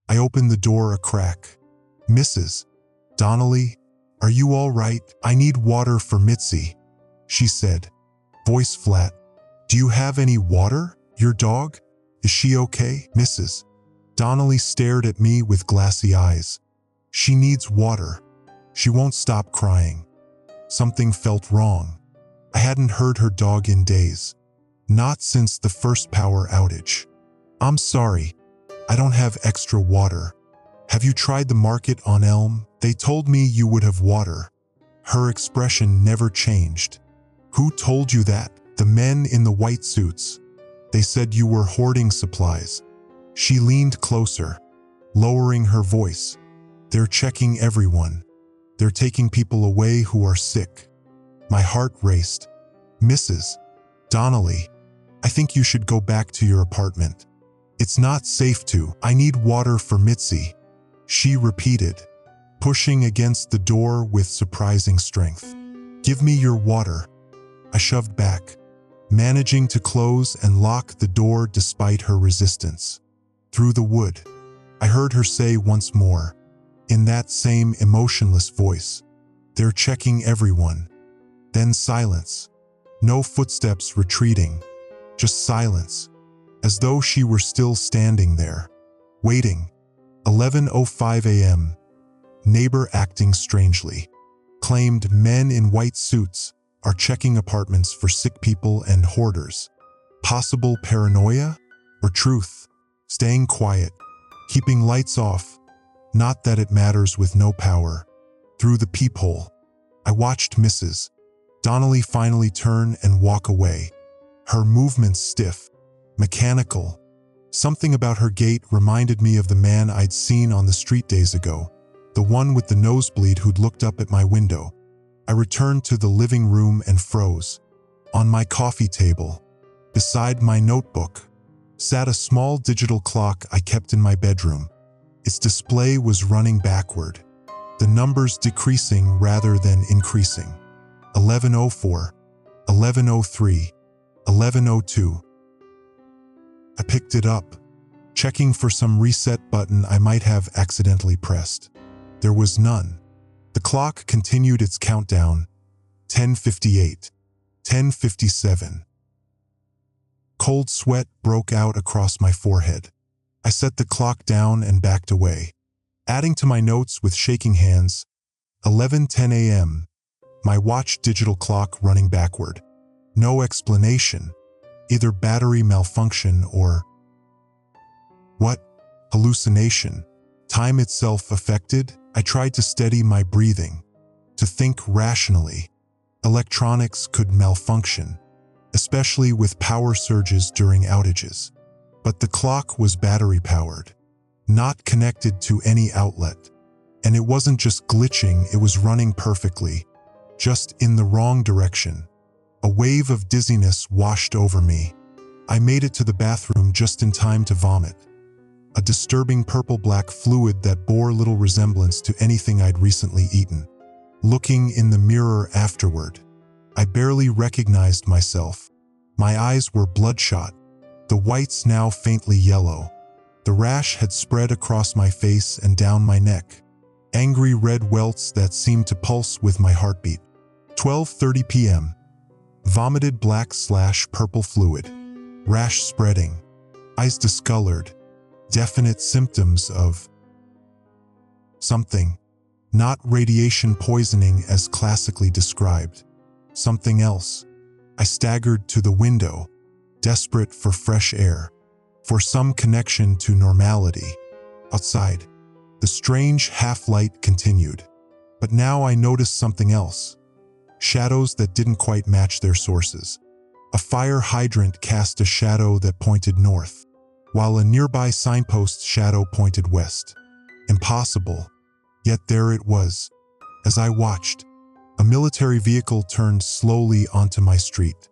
I opened the door a crack. Mrs. Donnelly, are you all right? I need water for Mitzi, she said, voice flat. Do you have any water? Your dog? Is she okay? Mrs. Donnelly stared at me with glassy eyes. She needs water. She won't stop crying. Something felt wrong. I hadn't heard her dog in days. Not since the first power outage. I'm sorry. I don't have extra water. Have you tried the market on Elm? They told me you would have water. Her expression never changed. Who told you that? The men in the white suits. They said you were hoarding supplies. She leaned closer, lowering her voice. They're checking everyone. They're taking people away who are sick. My heart raced. Mrs. Donnelly, I think you should go back to your apartment. It's not safe to. I need water for Mitzi, she repeated, pushing against the door with surprising strength. Give me your water. I shoved back, managing to close and lock the door despite her resistance. Through the wood, I heard her say once more, in that same emotionless voice, they're checking everyone. Then silence. No footsteps retreating, just silence, as though she were still standing there, waiting. 11:05 a.m. Neighbor acting strangely. Claimed men in white suits are checking apartments for sick people and hoarders. Possible paranoia or truth? Staying quiet, keeping lights off. Not that it matters with no power. Through the peephole, I watched Mrs. Donnelly finally turn and walk away. Her movements stiff, mechanical, Something about her gait reminded me of the man I'd seen on the street days ago, the one with the nosebleed who'd looked up at my window. I returned to the living room and froze. On my coffee table, beside my notebook, sat a small digital clock I kept in my bedroom. Its display was running backward, the numbers decreasing rather than increasing. 11:04, 11:03, 11:02. I picked it up, checking for some reset button I might have accidentally pressed. There was none. The clock continued its countdown. 10:58, 10:57. Cold sweat broke out across my forehead. I set the clock down and backed away, adding to my notes with shaking hands. 11:10 a.m. My watch digital clock running backward. No explanation. Either battery malfunction or... what? Hallucination. Time itself affected? I tried to steady my breathing, to think rationally. Electronics could malfunction, especially with power surges during outages. But the clock was battery-powered, not connected to any outlet. And it wasn't just glitching, it was running perfectly, just in the wrong direction. A wave of dizziness washed over me. I made it to the bathroom just in time to vomit. A disturbing purple-black fluid that bore little resemblance to anything I'd recently eaten. Looking in the mirror afterward, I barely recognized myself. My eyes were bloodshot, the whites now faintly yellow. The rash had spread across my face and down my neck. Angry red welts that seemed to pulse with my heartbeat. 12:30 p.m. Vomited black/purple fluid. Rash spreading. Eyes discolored. Definite symptoms of something. Not radiation poisoning as classically described. Something else. I staggered to the window, desperate for fresh air, for some connection to normality. Outside, the strange half-light continued. But now I noticed something else. Shadows that didn't quite match their sources. A fire hydrant cast a shadow that pointed north, while a nearby signpost's shadow pointed west. Impossible. Yet there it was. As I watched, a military vehicle turned slowly onto my street,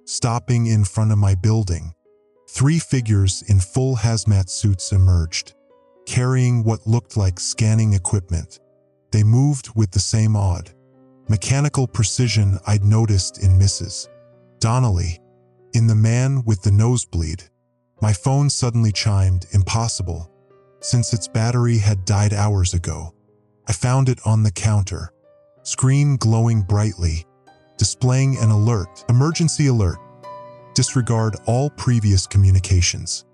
stopping in front of my building. 3 figures in full hazmat suits emerged, carrying what looked like scanning equipment. They moved with the same odd, mechanical precision I'd noticed in Mrs. Donnelly. In the man with the nosebleed, my phone suddenly chimed. Impossible, since its battery had died hours ago. I found it on the counter, screen glowing brightly, displaying an alert. Emergency alert. Disregard all previous communications.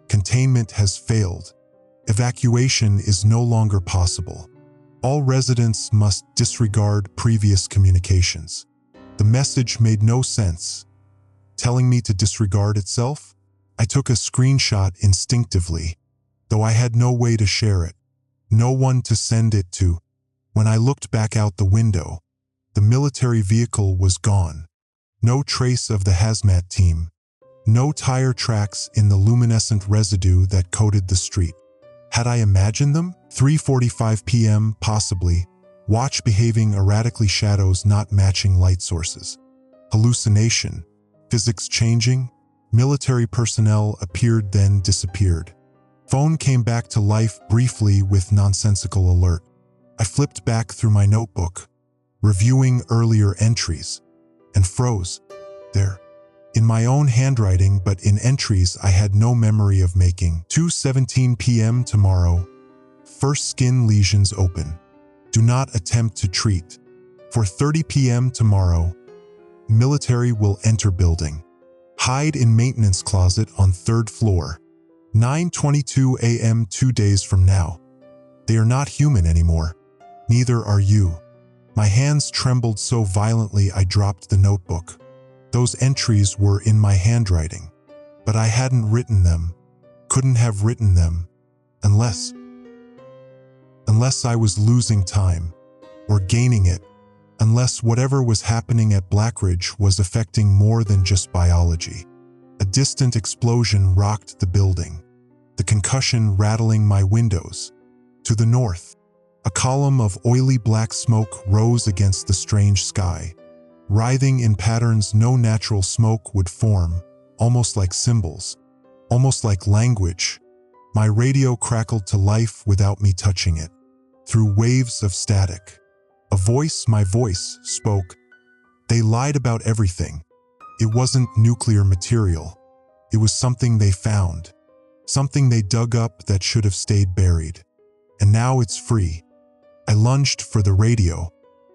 Containment has failed. Evacuation is no longer possible. All residents must disregard previous communications. The message made no sense. Telling me to disregard itself? I took a screenshot instinctively, though I had no way to share it, no one to send it to. When I looked back out the window, the military vehicle was gone. No trace of the hazmat team. No tire tracks in the luminescent residue that coated the street. Had I imagined them? 3:45 p.m. possibly. Watch behaving erratically, shadows not matching light sources. Hallucination. Physics changing. Military personnel appeared then disappeared. Phone came back to life briefly with nonsensical alert. I flipped back through my notebook, reviewing earlier entries, and froze. There. In my own handwriting, but in entries I had no memory of making. 2:17 p.m. tomorrow. First skin lesions open. Do not attempt to treat. 4:30 p.m. tomorrow. Military will enter building. Hide in maintenance closet on 3rd floor. 9:22 a.m. 2 days from now. They are not human anymore. Neither are you. My hands trembled so violently I dropped the notebook. Those entries were in my handwriting, but I hadn't written them, couldn't have written them, unless I was losing time, or gaining it, unless whatever was happening at Blackridge was affecting more than just biology. A distant explosion rocked the building. the concussion rattling my windows. To the north, a column of oily black smoke rose against the strange sky, writhing in patterns no natural smoke would form, almost like symbols, almost like language. My radio crackled to life without me touching it. Through waves of static, my voice, spoke. They lied about everything. It wasn't nuclear material. It was something they found, something they dug up that should have stayed buried. And now it's free. I lunged for the radio,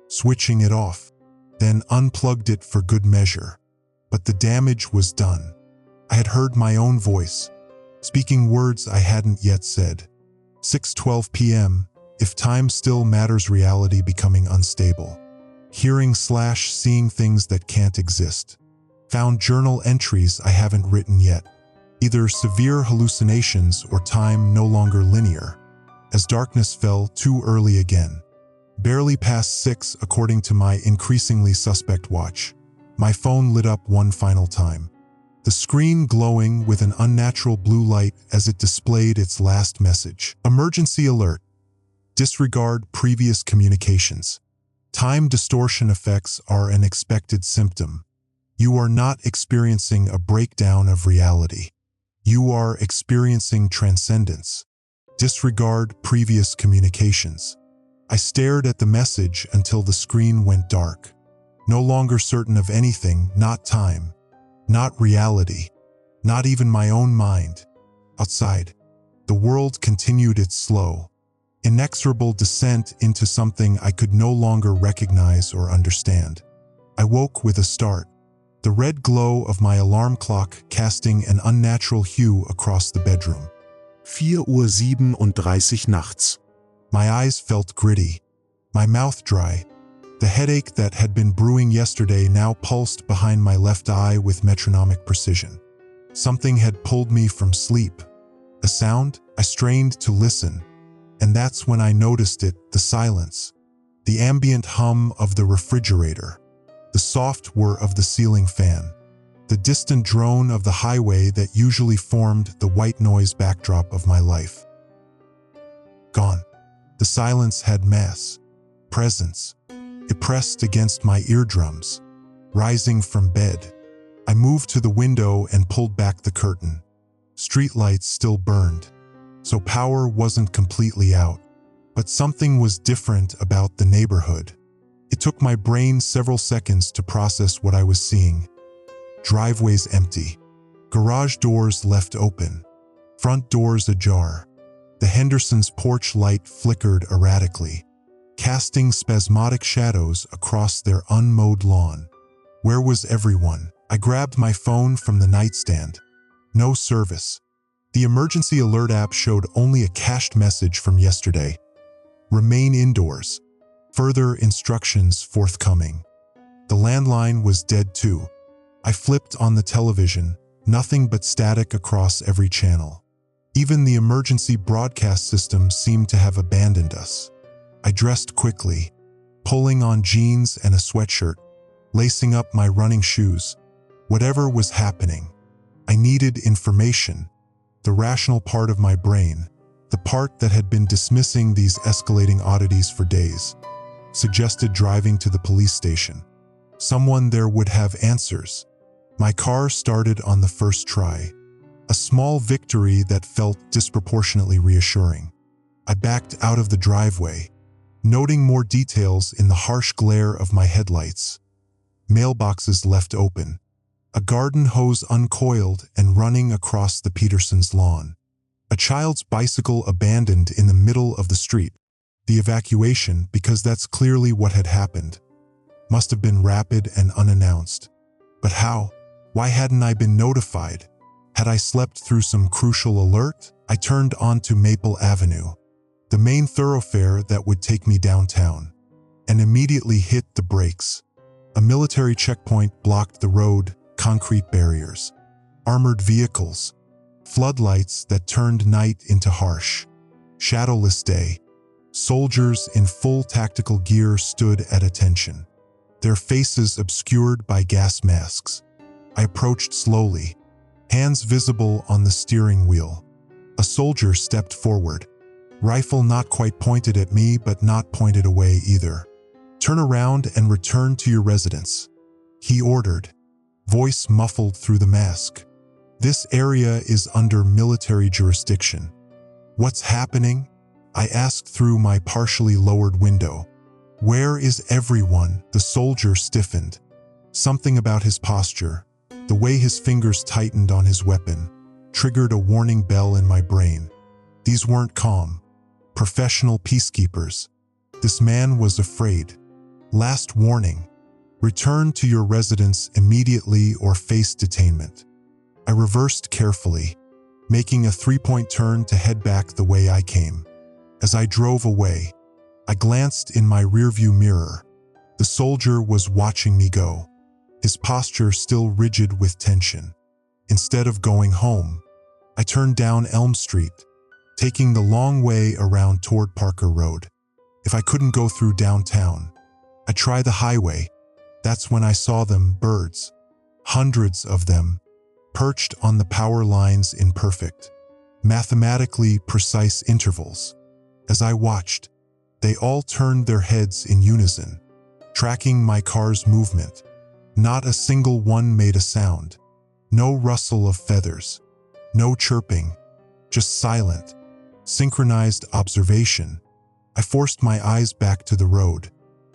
switching it off, then unplugged it for good measure. But the damage was done. I had heard my own voice, speaking words I hadn't yet said. 6:12 p.m., if time still matters, reality becoming unstable. Hearing/seeing things that can't exist. Found journal entries I haven't written yet. Either severe hallucinations or time no longer linear. As darkness fell too early again. Barely past 6 according to my increasingly suspect watch. My phone lit up one final time. The screen glowing with an unnatural blue light as it displayed its last message. Emergency alert. Disregard previous communications. Time distortion effects are an expected symptom. You are not experiencing a breakdown of reality. You are experiencing transcendence. Disregard previous communications. I stared at the message until the screen went dark. No longer certain of anything, not time, not reality, not even my own mind. Outside, the world continued its slow, inexorable descent into something I could no longer recognize or understand. I woke with a start, the red glow of my alarm clock casting an unnatural hue across the bedroom. 4:37 nachts. My eyes felt gritty, my mouth dry. The headache that had been brewing yesterday now pulsed behind my left eye with metronomic precision. Something had pulled me from sleep. A sound? I strained to listen. And that's when I noticed it, the silence. The ambient hum of the refrigerator. The soft whir of the ceiling fan. The distant drone of the highway that usually formed the white noise backdrop of my life. Gone. The silence had mass, presence. It pressed against my eardrums. Rising from bed, I moved to the window and pulled back the curtain. Streetlights still burned, so power wasn't completely out. But something was different about the neighborhood. It took my brain several seconds to process what I was seeing. Driveways empty. Garage doors left open. Front doors ajar. The Hendersons' porch light flickered erratically, casting spasmodic shadows across their unmowed lawn. Where was everyone? I grabbed my phone from the nightstand. No service. The emergency alert app showed only a cached message from yesterday. Remain indoors. Further instructions forthcoming. The landline was dead too. I flipped on the television, nothing but static across every channel. Even the emergency broadcast system seemed to have abandoned us. I dressed quickly, pulling on jeans and a sweatshirt, lacing up my running shoes. Whatever was happening, I needed information. The rational part of my brain, the part that had been dismissing these escalating oddities for days, suggested driving to the police station. Someone there would have answers. My car started on the first try, a small victory that felt disproportionately reassuring. I backed out of the driveway, noting more details in the harsh glare of my headlights. Mailboxes left open, a garden hose uncoiled and running across the Petersons' lawn. A child's bicycle abandoned in the middle of the street. The evacuation, because that's clearly what had happened, must have been rapid and unannounced. But how? Why hadn't I been notified? Had I slept through some crucial alert? I turned onto Maple Avenue, the main thoroughfare that would take me downtown, and immediately hit the brakes. A military checkpoint blocked the road, concrete barriers, armored vehicles, floodlights that turned night into harsh, shadowless day. Soldiers in full tactical gear stood at attention, their faces obscured by gas masks. I approached slowly, hands visible on the steering wheel. A soldier stepped forward, rifle not quite pointed at me but not pointed away either. "Turn around and return to your residence," he ordered, voice muffled through the mask. "This area is under military jurisdiction." "What's happening?" I asked through my partially lowered window. "Where is everyone?" The soldier stiffened. Something about his posture, the way his fingers tightened on his weapon, triggered a warning bell in my brain. These weren't calm, professional peacekeepers. This man was afraid. Last warning: return to your residence immediately or face detainment. I reversed carefully, making a three-point turn to head back the way I came. As I drove away, I glanced in my rearview mirror. The soldier was watching me go, his posture still rigid with tension. Instead of going home, I turned down Elm Street, taking the long way around toward Parker Road. If I couldn't go through downtown, I'd try the highway. That's when I saw them, birds. Hundreds of them, perched on the power lines in perfect, mathematically precise intervals. As I watched, they all turned their heads in unison, tracking my car's movement. Not a single one made a sound. No rustle of feathers. No chirping. Just silent, synchronized observation. I forced my eyes back to the road,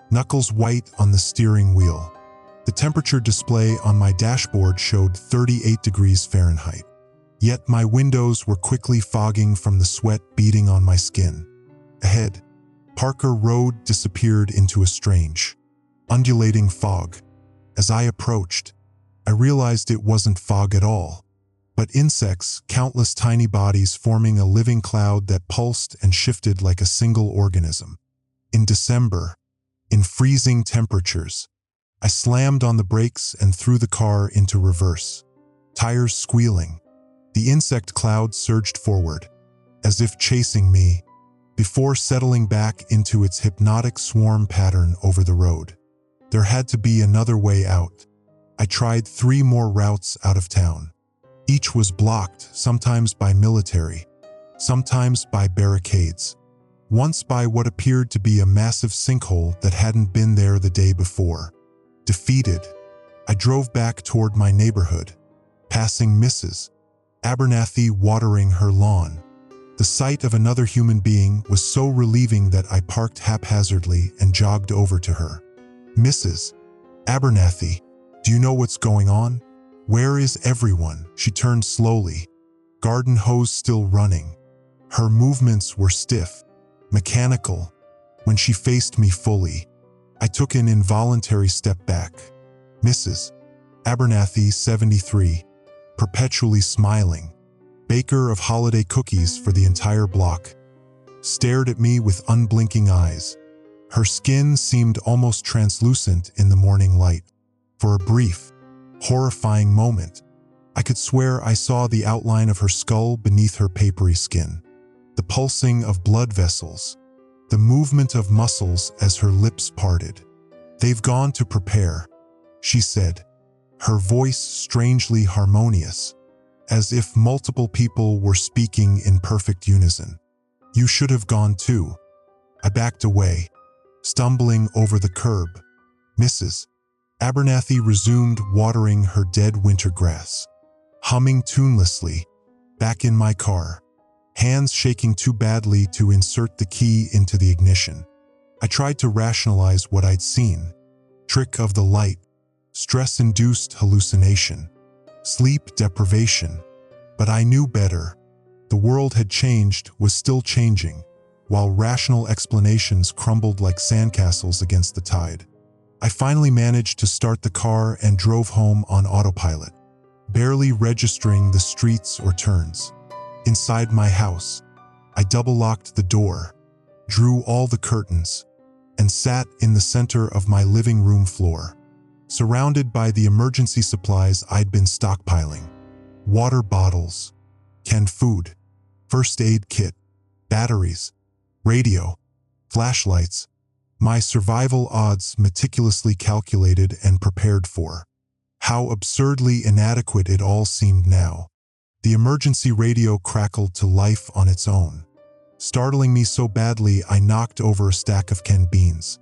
knuckles white on the steering wheel. The temperature display on my dashboard showed 38 degrees Fahrenheit. Yet my windows were quickly fogging from the sweat beading on my skin. Ahead, Parker Road disappeared into a strange, undulating fog. As I approached, I realized it wasn't fog at all, but insects, countless tiny bodies forming a living cloud that pulsed and shifted like a single organism. In December, in freezing temperatures, I slammed on the brakes and threw the car into reverse, tires squealing. The insect cloud surged forward, as if chasing me, before settling back into its hypnotic swarm pattern over the road. There had to be another way out. I tried 3 more routes out of town. Each was blocked, sometimes by military, sometimes by barricades, once by what appeared to be a massive sinkhole that hadn't been there the day before. Defeated, I drove back toward my neighborhood, passing Mrs. Abernathy watering her lawn. The sight of another human being was so relieving that I parked haphazardly and jogged over to her. "Mrs. Abernathy, do you know what's going on? Where is everyone?" She turned slowly, garden hose still running. Her movements were stiff, mechanical. When she faced me fully, I took an involuntary step back. Mrs. Abernathy, 73, perpetually smiling, baker of holiday cookies for the entire block, stared at me with unblinking eyes. Her skin seemed almost translucent in the morning light. For a brief, horrifying moment, I could swear I saw the outline of her skull beneath her papery skin, the pulsing of blood vessels, the movement of muscles as her lips parted. "They've gone to prepare," she said, her voice strangely harmonious, as if multiple people were speaking in perfect unison. "You should have gone too." I backed away, stumbling over the curb. Mrs. Abernathy resumed watering her dead winter grass, humming tunelessly, back in my car, hands shaking too badly to insert the key into the ignition. I tried to rationalize what I'd seen. Trick of the light, stress-induced hallucination, sleep deprivation. But I knew better. The world had changed, was still changing, while rational explanations crumbled like sandcastles against the tide. I finally managed to start the car and drove home on autopilot, barely registering the streets or turns. Inside my house, I double-locked the door, drew all the curtains, and sat in the center of my living room floor, surrounded by the emergency supplies I'd been stockpiling. Water bottles, canned food, first aid kit, batteries, radio, flashlights, my survival odds meticulously calculated and prepared for. How absurdly inadequate it all seemed now. The emergency radio crackled to life on its own, startling me so badly I knocked over a stack of canned beans.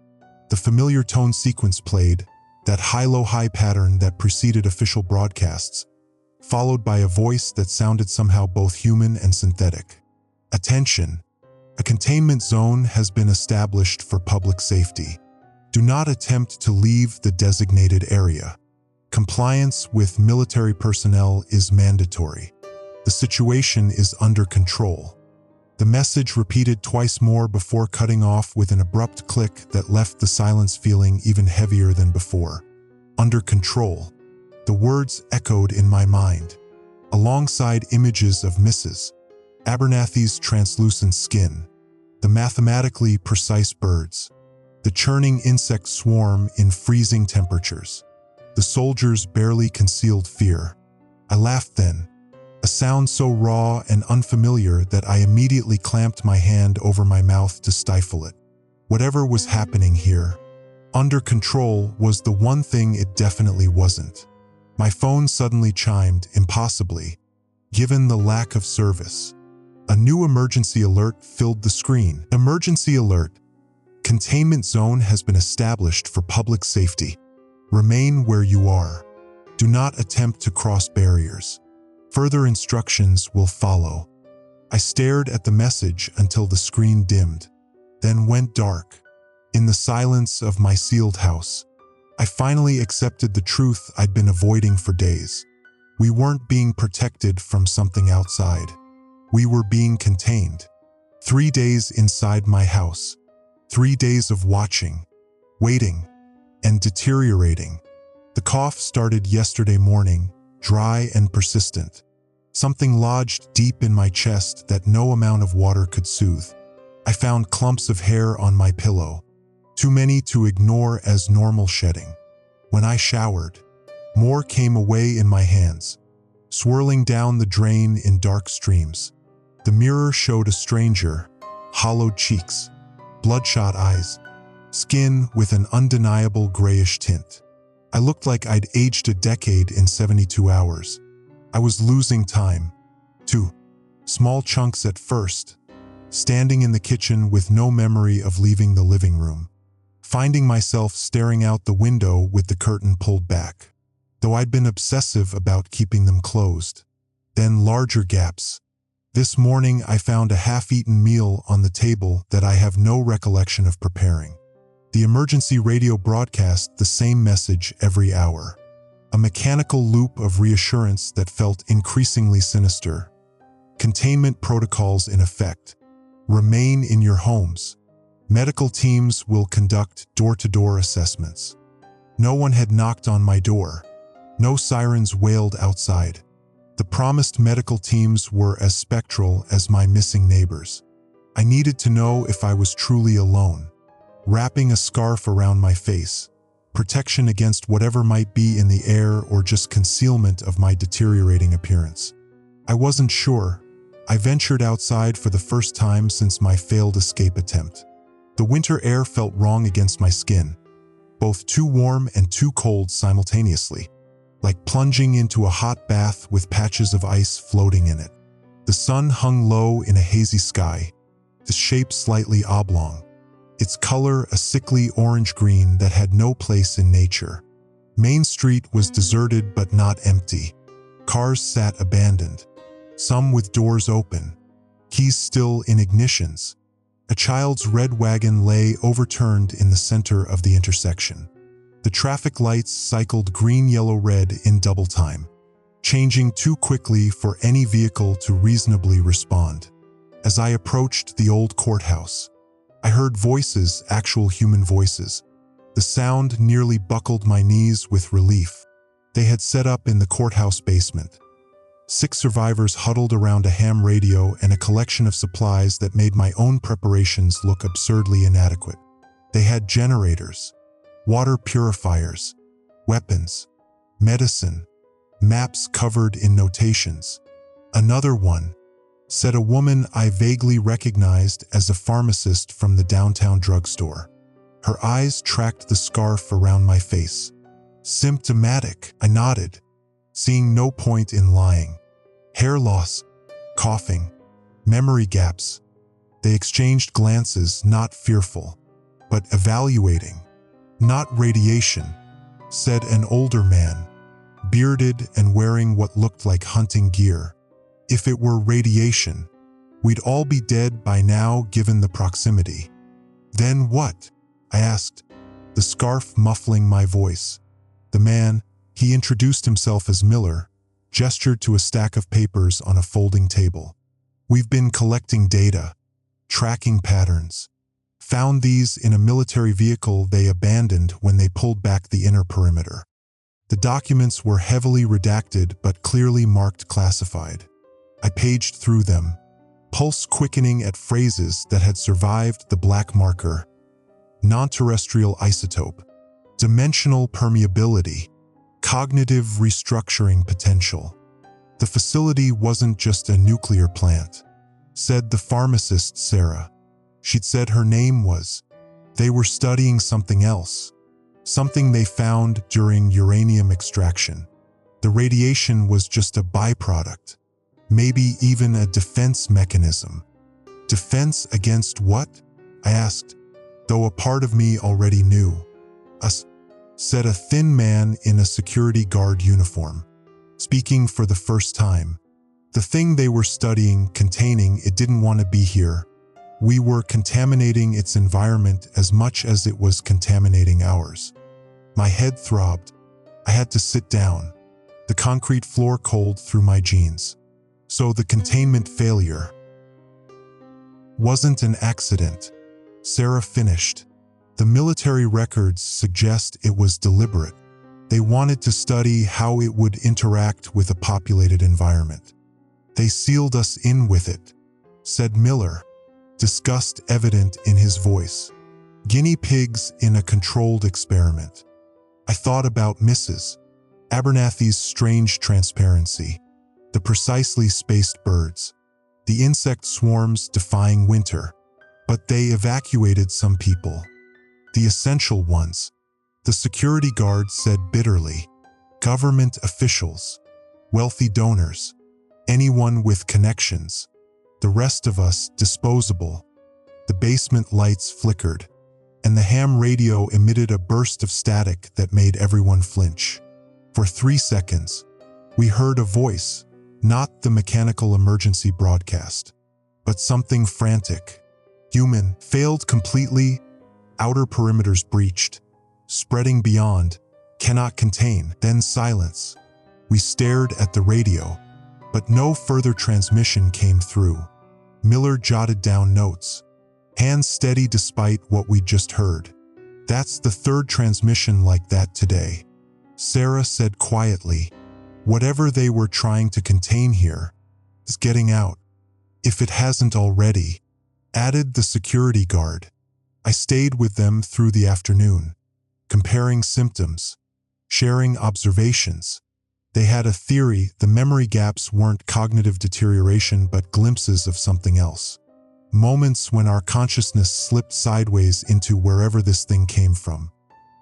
The familiar tone sequence played, that high-low-high pattern that preceded official broadcasts, followed by a voice that sounded somehow both human and synthetic. Attention! A containment zone has been established for public safety. Do not attempt to leave the designated area. Compliance with military personnel is mandatory. The situation is under control. The message repeated twice more before cutting off with an abrupt click that left the silence feeling even heavier than before. Under control. The words echoed in my mind, alongside images of Mrs. Abernathy's translucent skin, the mathematically precise birds, the churning insect swarm in freezing temperatures, the soldiers' barely concealed fear. I laughed then, a sound so raw and unfamiliar that I immediately clamped my hand over my mouth to stifle it. Whatever was happening here, under control was the one thing it definitely wasn't. My phone suddenly chimed, impossibly, given the lack of service. A new emergency alert filled the screen. Emergency alert. Containment zone has been established for public safety. Remain where you are. Do not attempt to cross barriers. Further instructions will follow. I stared at the message until the screen dimmed, then went dark. In the silence of my sealed house, I finally accepted the truth I'd been avoiding for days. We weren't being protected from something outside. We were being contained. 3 days inside my house. 3 days of watching, waiting, and deteriorating. The cough started yesterday morning, dry and persistent. Something lodged deep in my chest that no amount of water could soothe. I found clumps of hair on my pillow, too many to ignore as normal shedding. When I showered, more came away in my hands, swirling down the drain in dark streams. The mirror showed a stranger, hollowed cheeks, bloodshot eyes, skin with an undeniable grayish tint. I looked like I'd aged a decade in 72 hours. I was losing time. 2 small chunks at first, standing in the kitchen with no memory of leaving the living room, finding myself staring out the window with the curtain pulled back, though I'd been obsessive about keeping them closed. Then larger gaps. This morning I found a half-eaten meal on the table that I have no recollection of preparing. The emergency radio broadcast the same message every hour. A mechanical loop of reassurance that felt increasingly sinister. Containment protocols in effect. Remain in your homes. Medical teams will conduct door-to-door assessments. No one had knocked on my door. No sirens wailed outside. The promised medical teams were as spectral as my missing neighbors. I needed to know if I was truly alone. Wrapping a scarf around my face, protection against whatever might be in the air or just concealment of my deteriorating appearance. I wasn't sure. I ventured outside for the first time since my failed escape attempt. The winter air felt wrong against my skin, both too warm and too cold simultaneously, like plunging into a hot bath with patches of ice floating in it. The sun hung low in a hazy sky, its shape slightly oblong, its color a sickly orange-green that had no place in nature. Main Street was deserted but not empty. Cars sat abandoned, some with doors open, keys still in ignitions. A child's red wagon lay overturned in the center of the intersection. The traffic lights cycled green, yellow, red in double time, changing too quickly for any vehicle to reasonably respond. As I approached the old courthouse, I heard voices, actual human voices. The sound nearly buckled my knees with relief. They had set up in the courthouse basement. 6 survivors huddled around a ham radio and a collection of supplies that made my own preparations look absurdly inadequate. They had generators, water purifiers, weapons, medicine, maps covered in notations. Another one, said a woman I vaguely recognized as a pharmacist from the downtown drugstore. Her eyes tracked the scarf around my face. Symptomatic, I nodded, seeing no point in lying. Hair loss, coughing, memory gaps. They exchanged glances, not fearful, but evaluating. Not radiation, said an older man, bearded and wearing what looked like hunting gear. If it were radiation, we'd all be dead by now given the proximity. Then what? I asked, the scarf muffling my voice. The man, he introduced himself as Miller, gestured to a stack of papers on a folding table. We've been collecting data, tracking patterns. Found these in a military vehicle they abandoned when they pulled back the inner perimeter. The documents were heavily redacted but clearly marked classified. I paged through them, pulse quickening at phrases that had survived the black marker. Non-terrestrial isotope, dimensional permeability, cognitive restructuring potential. The facility wasn't just a nuclear plant, said the pharmacist Sarah. She'd said her name was. They were studying something else, something they found during uranium extraction. The radiation was just a byproduct, maybe even a defense mechanism. Defense against what? I asked, though a part of me already knew. Us, said a thin man in a security guard uniform, speaking for the first time. The thing they were studying, containing, it didn't want to be here. We were contaminating its environment as much as it was contaminating ours. My head throbbed. I had to sit down, the concrete floor cold through my jeans. So the containment failure wasn't an accident, Sarah finished. The military records suggest it was deliberate. They wanted to study how it would interact with a populated environment. They sealed us in with it, said Miller, disgust evident in his voice. Guinea pigs in a controlled experiment. I thought about Mrs. Abernathy's strange transparency, the precisely spaced birds, the insect swarms defying winter. But they evacuated some people. The essential ones, the security guard said bitterly. Government officials, wealthy donors, anyone with connections. The rest of us disposable. The basement lights flickered, and the ham radio emitted a burst of static that made everyone flinch. For 3 seconds, we heard a voice, not the mechanical emergency broadcast, but something frantic. Human, failed completely, outer perimeters breached, spreading beyond, cannot contain, then silence. We stared at the radio, but no further transmission came through. Miller jotted down notes, hands steady despite what we'd just heard. That's the third transmission like that today, Sarah said quietly. Whatever they were trying to contain here is getting out, if it hasn't already, added the security guard. I stayed with them through the afternoon, comparing symptoms, sharing observations. They had a theory the memory gaps weren't cognitive deterioration but glimpses of something else. Moments when our consciousness slipped sideways into wherever this thing came from.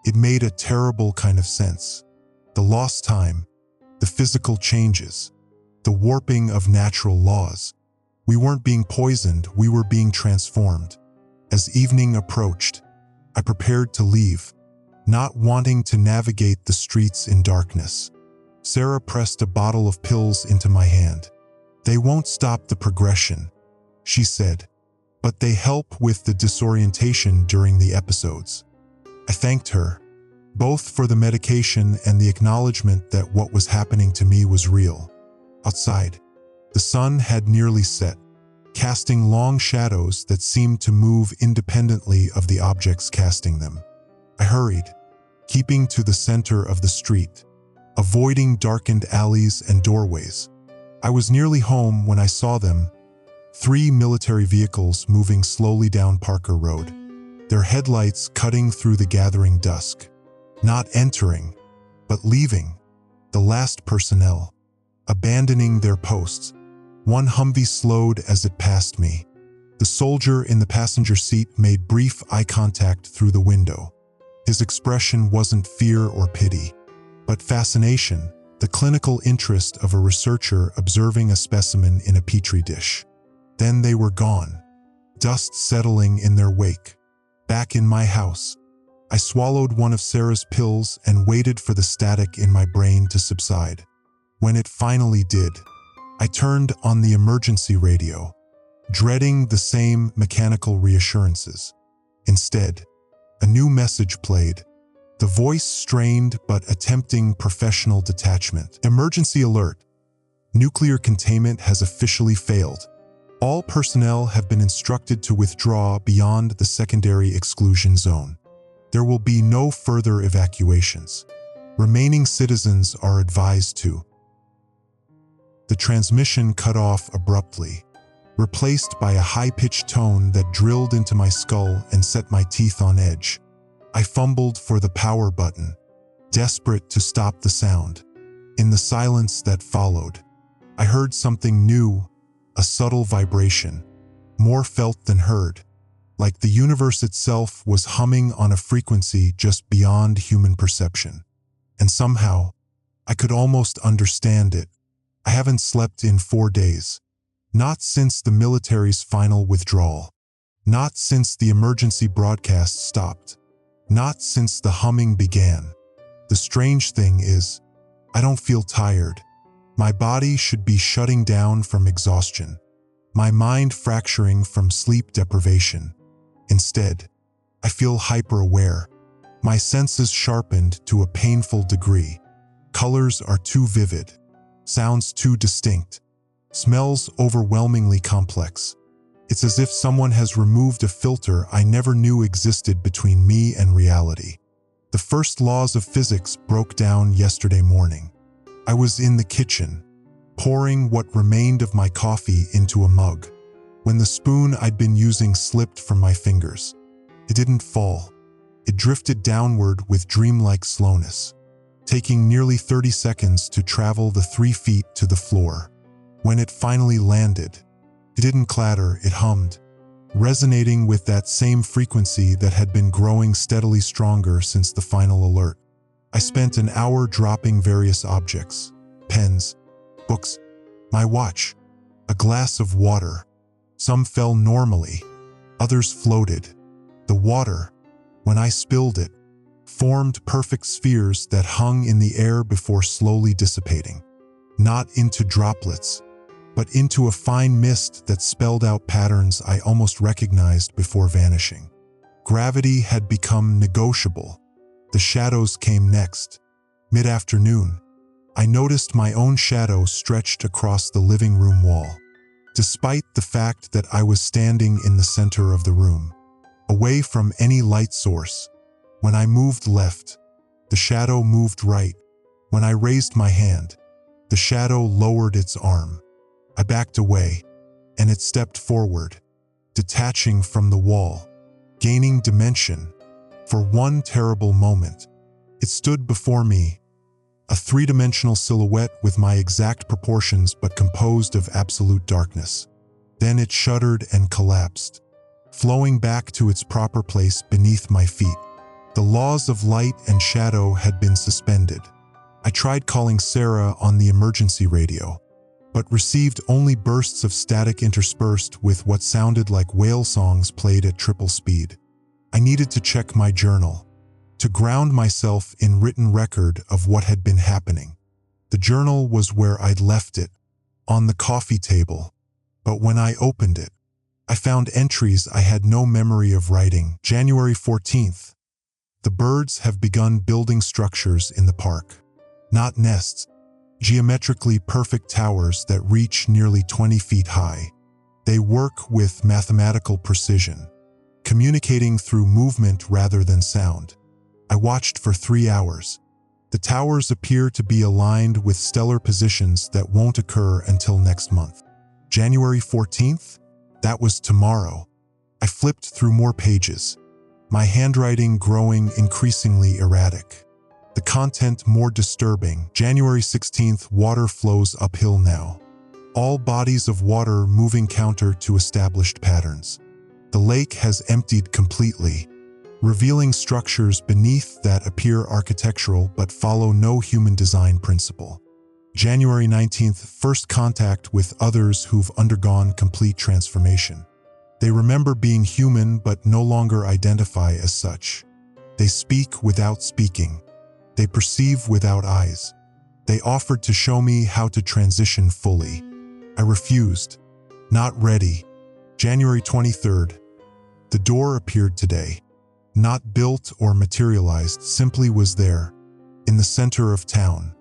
It made a terrible kind of sense. The lost time, the physical changes, the warping of natural laws. We weren't being poisoned, we were being transformed. As evening approached, I prepared to leave, not wanting to navigate the streets in darkness. Sarah pressed a bottle of pills into my hand. They won't stop the progression, she said, but they help with the disorientation during the episodes. I thanked her, both for the medication and the acknowledgement that what was happening to me was real. Outside, the sun had nearly set, casting long shadows that seemed to move independently of the objects casting them. I hurried, keeping to the center of the street, avoiding darkened alleys and doorways. I was nearly home when I saw them, 3 military vehicles moving slowly down Parker Road, their headlights cutting through the gathering dusk. Not entering, but leaving, the last personnel, abandoning their posts. One Humvee slowed as it passed me. The soldier in the passenger seat made brief eye contact through the window. His expression wasn't fear or pity, but fascination, the clinical interest of a researcher observing a specimen in a petri dish. Then they were gone, dust settling in their wake. Back in my house, I swallowed one of Sarah's pills and waited for the static in my brain to subside. When it finally did, I turned on the emergency radio, dreading the same mechanical reassurances. Instead, a new message played, the voice strained but attempting professional detachment. Emergency alert. Nuclear containment has officially failed. All personnel have been instructed to withdraw beyond the secondary exclusion zone. There will be no further evacuations. Remaining citizens are advised to. The transmission cut off abruptly, replaced by a high-pitched tone that drilled into my skull and set my teeth on edge. I fumbled for the power button, desperate to stop the sound. In the silence that followed, I heard something new, a subtle vibration, more felt than heard, like the universe itself was humming on a frequency just beyond human perception. And somehow, I could almost understand it. I haven't slept in 4 days. Not since the military's final withdrawal. Not since the emergency broadcast stopped. Not since the humming began. The strange thing is, I don't feel tired. My body should be shutting down from exhaustion. My mind fracturing from sleep deprivation. Instead, I feel hyper-aware. My senses sharpened to a painful degree. Colors are too vivid. Sounds too distinct. Smells overwhelmingly complex. It's as if someone has removed a filter I never knew existed between me and reality. The first laws of physics broke down yesterday morning. I was in the kitchen, pouring what remained of my coffee into a mug, when the spoon I'd been using slipped from my fingers. It didn't fall. It drifted downward with dreamlike slowness, taking nearly 30 seconds to travel the 3 feet to the floor. When it finally landed, it didn't clatter, it hummed, resonating with that same frequency that had been growing steadily stronger since the final alert. I spent an hour dropping various objects, pens, books, my watch, a glass of water. Some fell normally, others floated. The water, when I spilled it, formed perfect spheres that hung in the air before slowly dissipating, not into droplets, but into a fine mist that spelled out patterns I almost recognized before vanishing. Gravity had become negotiable. The shadows came next. Mid-afternoon, I noticed my own shadow stretched across the living room wall, despite the fact that I was standing in the center of the room, away from any light source. When I moved left, the shadow moved right. When I raised my hand, the shadow lowered its arm. I backed away, and it stepped forward, detaching from the wall, gaining dimension. For one terrible moment, it stood before me, a 3-dimensional silhouette with my exact proportions but composed of absolute darkness. Then it shuddered and collapsed, flowing back to its proper place beneath my feet. The laws of light and shadow had been suspended. I tried calling Sarah on the emergency radio, but received only bursts of static interspersed with what sounded like whale songs played at triple speed. I needed to check my journal, to ground myself in written record of what had been happening. The journal was where I'd left it, on the coffee table, but when I opened it, I found entries I had no memory of writing. January 14th. The birds have begun building structures in the park. Not nests, geometrically perfect towers that reach nearly 20 feet high. They work with mathematical precision, communicating through movement rather than sound. I watched for 3 hours. The towers appear to be aligned with stellar positions that won't occur until next month. January 14th? That was tomorrow. I flipped through more pages, my handwriting growing increasingly erratic. The content more disturbing. January 16th, water flows uphill now. All bodies of water moving counter to established patterns. The lake has emptied completely, revealing structures beneath that appear architectural but follow no human design principle. January 19th, first contact with others who've undergone complete transformation. They remember being human but no longer identify as such. They speak without speaking. They perceive without eyes. They offered to show me how to transition fully. I refused. Not ready. January 23rd. The door appeared today. Not built or materialized, simply was there, in the center of town,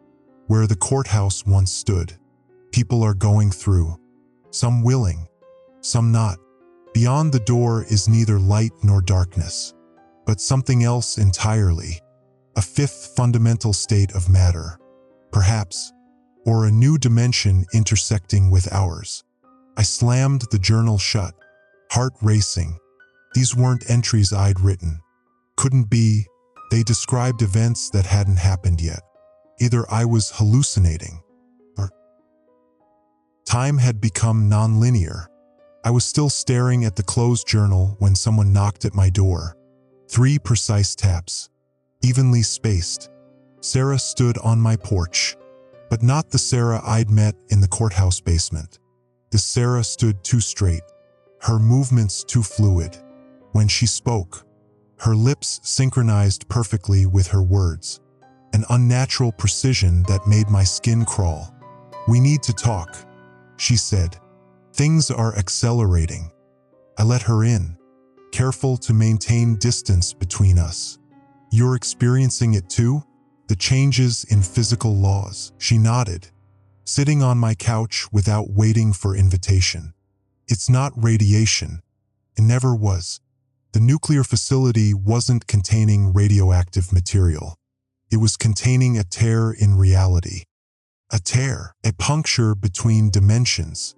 where the courthouse once stood. People are going through, some willing, some not. Beyond the door is neither light nor darkness, but something else entirely, a fifth fundamental state of matter, perhaps, or a new dimension intersecting with ours. I slammed the journal shut, heart racing. These weren't entries I'd written. Couldn't be. They described events that hadn't happened yet. Either I was hallucinating, or time had become non-linear. I was still staring at the closed journal when someone knocked at my door. 3 precise taps, evenly spaced. Sarah stood on my porch, but not the Sarah I'd met in the courthouse basement. The Sarah stood too straight, her movements too fluid. When she spoke, her lips synchronized perfectly with her words, an unnatural precision that made my skin crawl. "We need to talk," she said. "Things are accelerating." I let her in, careful to maintain distance between us. "You're experiencing it too? The changes in physical laws?" She nodded, sitting on my couch without waiting for invitation. "It's not radiation. It never was. The nuclear facility wasn't containing radioactive material. It was containing a tear in reality. A tear, a puncture between dimensions.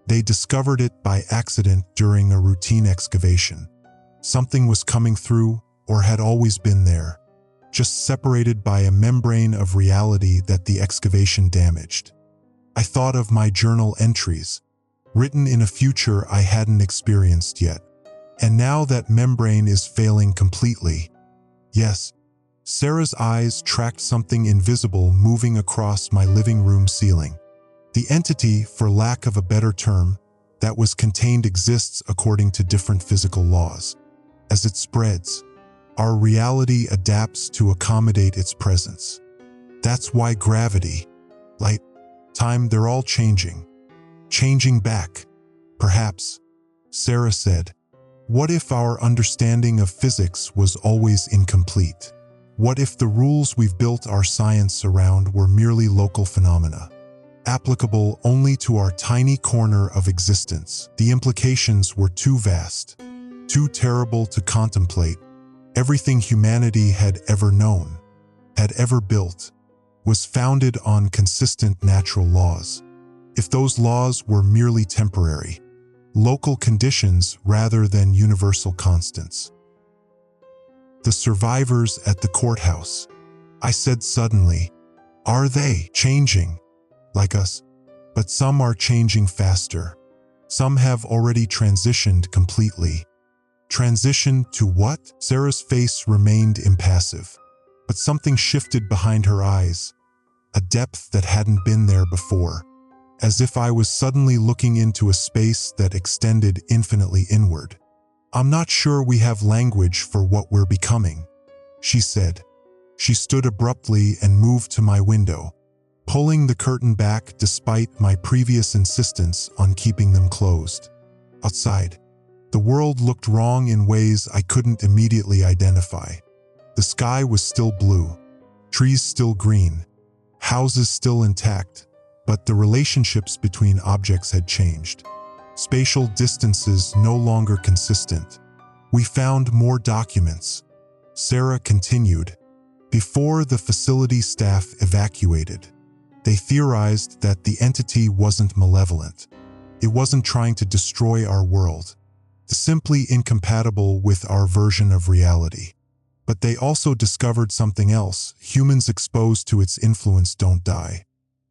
They discovered it by accident during a routine excavation. Something was coming through, or had always been there, just separated by a membrane of reality that the excavation damaged. I thought of my journal entries, written in a future I hadn't experienced yet. And now that membrane is failing completely. Yes, Sarah's eyes tracked something invisible moving across my living room ceiling. The entity, for lack of a better term, that was contained exists according to different physical laws. As it spreads, our reality adapts to accommodate its presence. That's why gravity, light, time, they're all changing. Changing back, perhaps. Sarah said, "What if our understanding of physics was always incomplete? What if the rules we've built our science around were merely local phenomena, applicable only to our tiny corner of existence? The implications were too vast, too terrible to contemplate. Everything humanity had ever known, had ever built, was founded on consistent natural laws. If those laws were merely temporary, local conditions rather than universal constants." "The survivors at the courthouse," I said suddenly. "Are they changing? Like us? But some are changing faster. Some have already transitioned completely." "Transition to what?" Sarah's face remained impassive, but something shifted behind her eyes, a depth that hadn't been there before, as if I was suddenly looking into a space that extended infinitely inward. "I'm not sure we have language for what we're becoming," she said. She stood abruptly and moved to my window, pulling the curtain back despite my previous insistence on keeping them closed. Outside, the world looked wrong in ways I couldn't immediately identify. The sky was still blue, trees still green, houses still intact, but the relationships between objects had changed. Spatial distances no longer consistent. "We found more documents," Sarah continued, "before the facility staff evacuated. They theorized that the entity wasn't malevolent. It wasn't trying to destroy our world, simply incompatible with our version of reality. But they also discovered something else. Humans exposed to its influence don't die.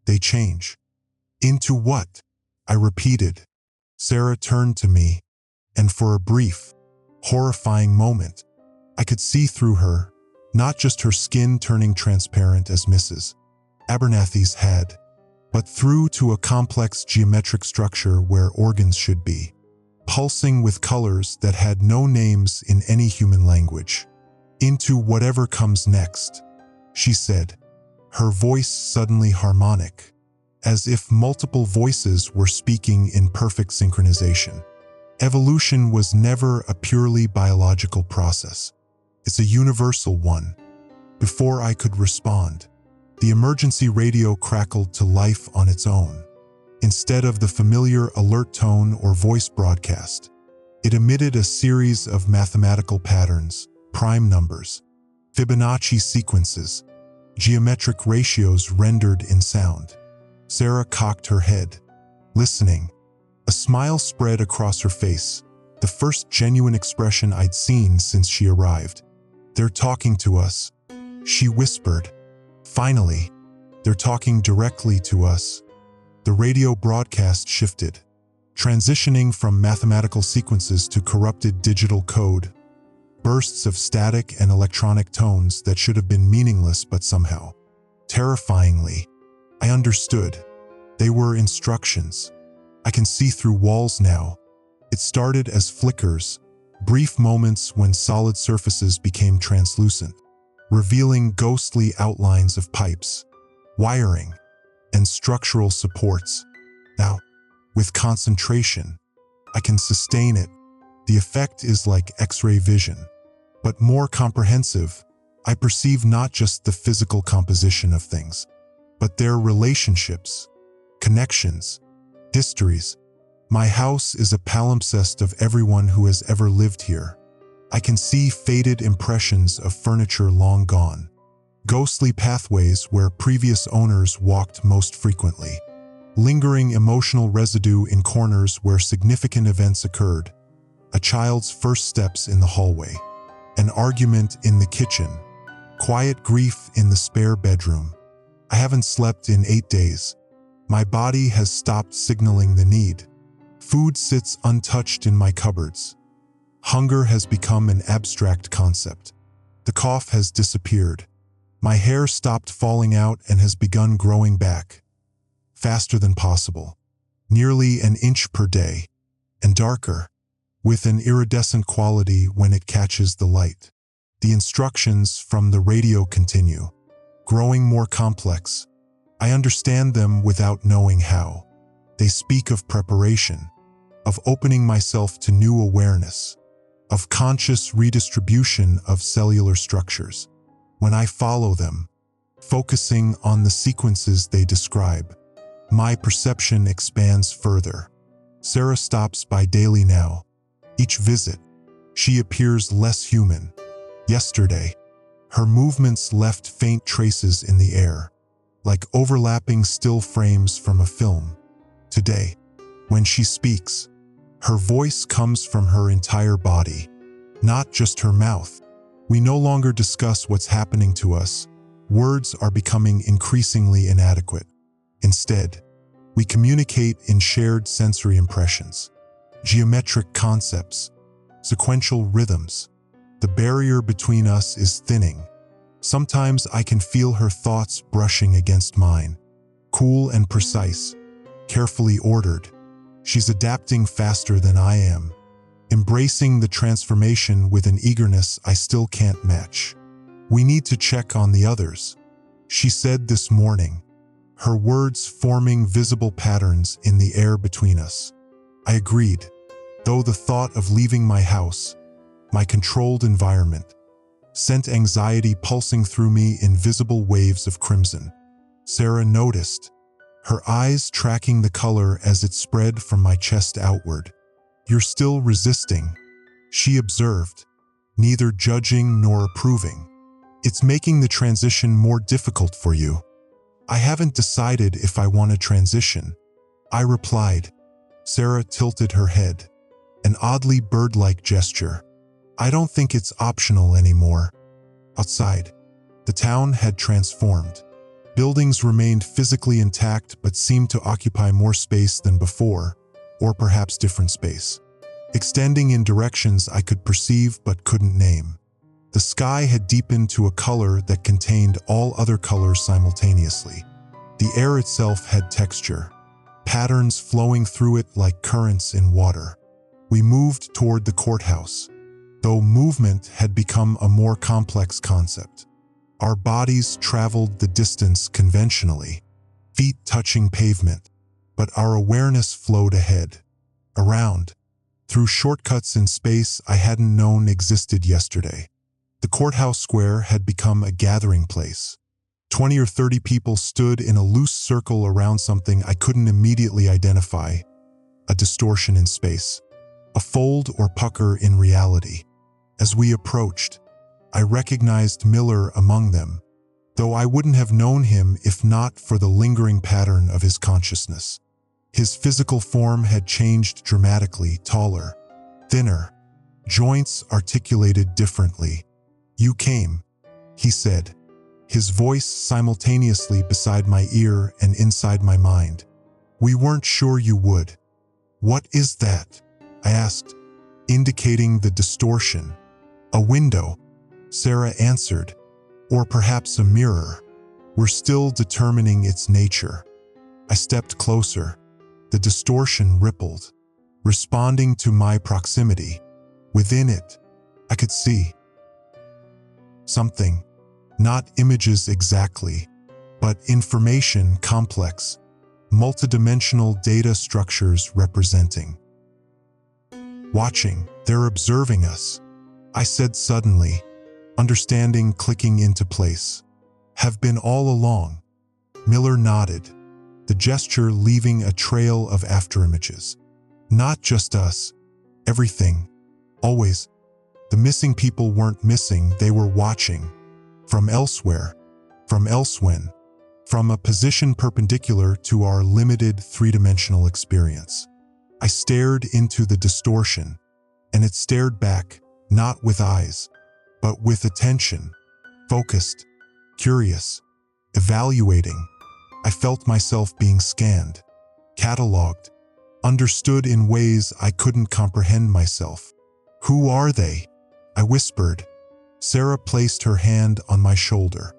They change." "Into what?" I repeated. Sarah turned to me, and for a brief, horrifying moment, I could see through her, not just her skin turning transparent as Mrs. Abernathy's had, but through to a complex geometric structure where organs should be, pulsing with colors that had no names in any human language. "Into whatever comes next," she said, her voice suddenly harmonic, as if multiple voices were speaking in perfect synchronization. Evolution was never a purely biological process. It's a universal one. Before I could respond, the emergency radio crackled to life on its own. Instead of the familiar alert tone or voice broadcast, it emitted a series of mathematical patterns, prime numbers, Fibonacci sequences, geometric ratios rendered in sound. Sarah cocked her head, listening. A smile spread across her face, the first genuine expression I'd seen since she arrived. "They're talking to us," she whispered. "Finally, they're talking directly to us." The radio broadcast shifted, transitioning from mathematical sequences to corrupted digital code, bursts of static and electronic tones that should have been meaningless but somehow, terrifyingly, I understood. They were instructions. I can see through walls now. It started as flickers, brief moments when solid surfaces became translucent, revealing ghostly outlines of pipes, wiring, and structural supports. Now, with concentration, I can sustain it. The effect is like X-ray vision, but more comprehensive. I perceive not just the physical composition of things, but their relationships, connections, histories. My house is a palimpsest of everyone who has ever lived here. I can see faded impressions of furniture long gone, ghostly pathways where previous owners walked most frequently, lingering emotional residue in corners where significant events occurred, a child's first steps in the hallway, an argument in the kitchen, quiet grief in the spare bedroom. I haven't slept in 8 days. My body has stopped signaling the need. Food sits untouched in my cupboards. Hunger has become an abstract concept. The cough has disappeared. My hair stopped falling out and has begun growing back, faster than possible, nearly an inch per day, and darker, with an iridescent quality when it catches the light. The instructions from the radio continue, growing more complex. I understand them without knowing how. They speak of preparation, of opening myself to new awareness, of conscious redistribution of cellular structures. When I follow them, focusing on the sequences they describe, my perception expands further. Sarah stops by daily now. Each visit, she appears less human. Yesterday, her movements left faint traces in the air, like overlapping still frames from a film. Today, when she speaks, her voice comes from her entire body, not just her mouth. We no longer discuss what's happening to us. Words are becoming increasingly inadequate. Instead, we communicate in shared sensory impressions, geometric concepts, sequential rhythms. The barrier between us is thinning. Sometimes I can feel her thoughts brushing against mine, cool and precise, carefully ordered. She's adapting faster than I am, embracing the transformation with an eagerness I still can't match. "We need to check on the others," she said this morning, her words forming visible patterns in the air between us. I agreed, though the thought of leaving my house, my controlled environment, sent anxiety pulsing through me in visible waves of crimson. Sarah noticed, her eyes tracking the color as it spread from my chest outward. "You're still resisting," she observed, neither judging nor approving. "It's making the transition more difficult for you." "I haven't decided if I want to transition," I replied. Sarah tilted her head, an oddly bird-like gesture. "I don't think it's optional anymore." Outside, the town had transformed. Buildings remained physically intact but seemed to occupy more space than before, or perhaps different space, extending in directions I could perceive but couldn't name. The sky had deepened to a color that contained all other colors simultaneously. The air itself had texture, patterns flowing through it like currents in water. We moved toward the courthouse, though movement had become a more complex concept. Our bodies traveled the distance conventionally, feet touching pavement, but our awareness flowed ahead, around, through shortcuts in space I hadn't known existed yesterday. The courthouse square had become a gathering place. 20 or 30 people stood in a loose circle around something I couldn't immediately identify, a distortion in space, a fold or pucker in reality. As we approached, I recognized Miller among them, though I wouldn't have known him if not for the lingering pattern of his consciousness. His physical form had changed dramatically, taller, thinner, joints articulated differently. "You came," he said, his voice simultaneously beside my ear and inside my mind. "We weren't sure you would." "What is that?" I asked, indicating the distortion. "A window," Sarah answered, "or perhaps a mirror. We're still determining its nature." I stepped closer. The distortion rippled, responding to my proximity. Within it, I could see something, not images exactly, but information complex, multidimensional data structures representing. "Watching, they're observing us," I said suddenly, understanding clicking into place. "Have been all along." Miller nodded, the gesture leaving a trail of afterimages. "Not just us, everything, always." The missing people weren't missing, they were watching. From elsewhere, from elsewhen, from a position perpendicular to our limited three-dimensional experience. I stared into the distortion, and it stared back, not with eyes, but with attention, focused, curious, evaluating. I felt myself being scanned, cataloged, understood in ways I couldn't comprehend myself. "Who are they?" I whispered. Sarah placed her hand on my shoulder,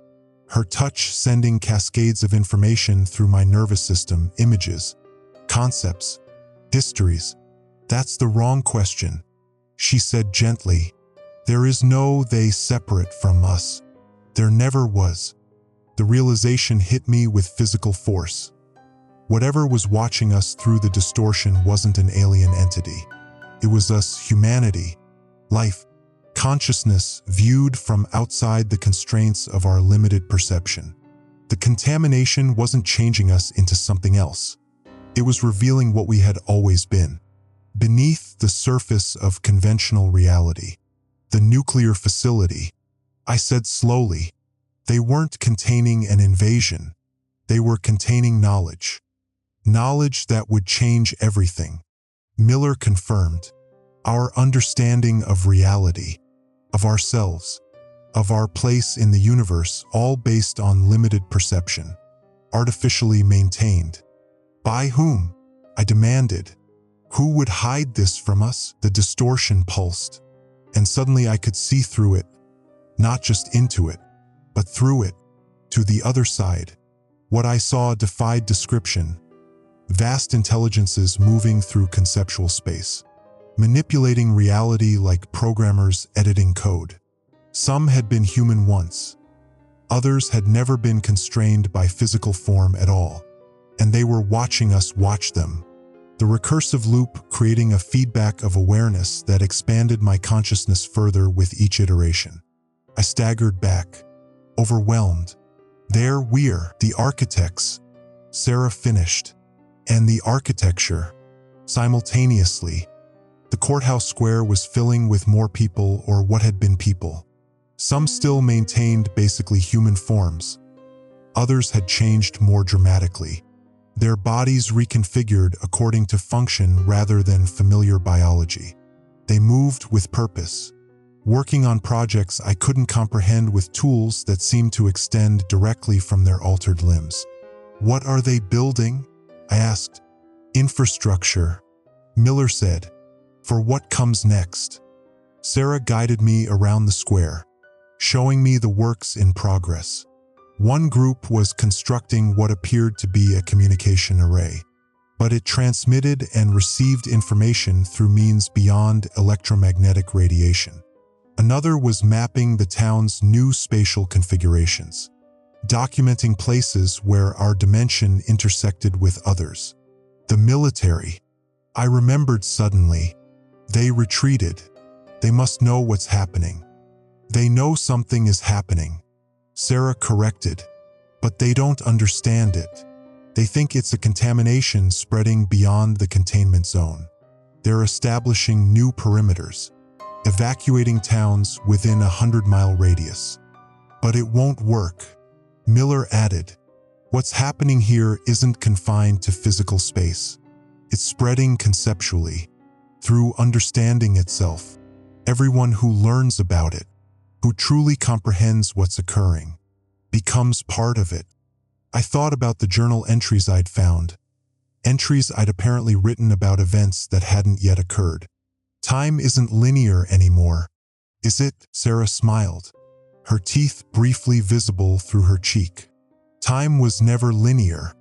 her touch sending cascades of information through my nervous system, images, concepts, histories. "That's the wrong question," she said gently. "There is no they separate from us. There never was." The realization hit me with physical force. Whatever was watching us through the distortion wasn't an alien entity. It was us, humanity, life, consciousness viewed from outside the constraints of our limited perception. The contamination wasn't changing us into something else. It was revealing what we had always been, beneath the surface of conventional reality. "The nuclear facility," I said slowly. "They weren't containing an invasion. They were containing knowledge. Knowledge that would change everything." Miller confirmed. "Our understanding of reality, of ourselves, of our place in the universe, all based on limited perception, artificially maintained." "By whom?" I demanded. "Who would hide this from us?" The distortion pulsed, and suddenly I could see through it, not just into it, but through it, to the other side. What I saw defied description. Vast intelligences moving through conceptual space, manipulating reality like programmers editing code. Some had been human once. Others had never been constrained by physical form at all, and they were watching us watch them. The recursive loop creating a feedback of awareness that expanded my consciousness further with each iteration. I staggered back, overwhelmed. "There we're, the architects," Sarah finished, "and the architecture." Simultaneously, the courthouse square was filling with more people, or what had been people. Some still maintained basically human forms. Others had changed more dramatically, their bodies reconfigured according to function rather than familiar biology. They moved with purpose, working on projects I couldn't comprehend with tools that seemed to extend directly from their altered limbs. "What are they building?" I asked. "Infrastructure," Miller said, "for what comes next." Sarah guided me around the square, showing me the works in progress. One group was constructing what appeared to be a communication array, but it transmitted and received information through means beyond electromagnetic radiation. Another was mapping the town's new spatial configurations, documenting places where our dimension intersected with others. The military, I remembered suddenly. They retreated. They must know what's happening. They know something is happening, Sarah corrected, but they don't understand it. They think it's a contamination spreading beyond the containment zone. They're establishing new perimeters, evacuating towns within a 100-mile radius. But it won't work, Miller added. What's happening here isn't confined to physical space. It's spreading conceptually, through understanding itself. Everyone who learns about it, who truly comprehends what's occurring, becomes part of it. I thought about the journal entries I'd found, entries I'd apparently written about events that hadn't yet occurred. Time isn't linear anymore, is it? Sarah smiled, her teeth briefly visible through her cheek. Time was never linear.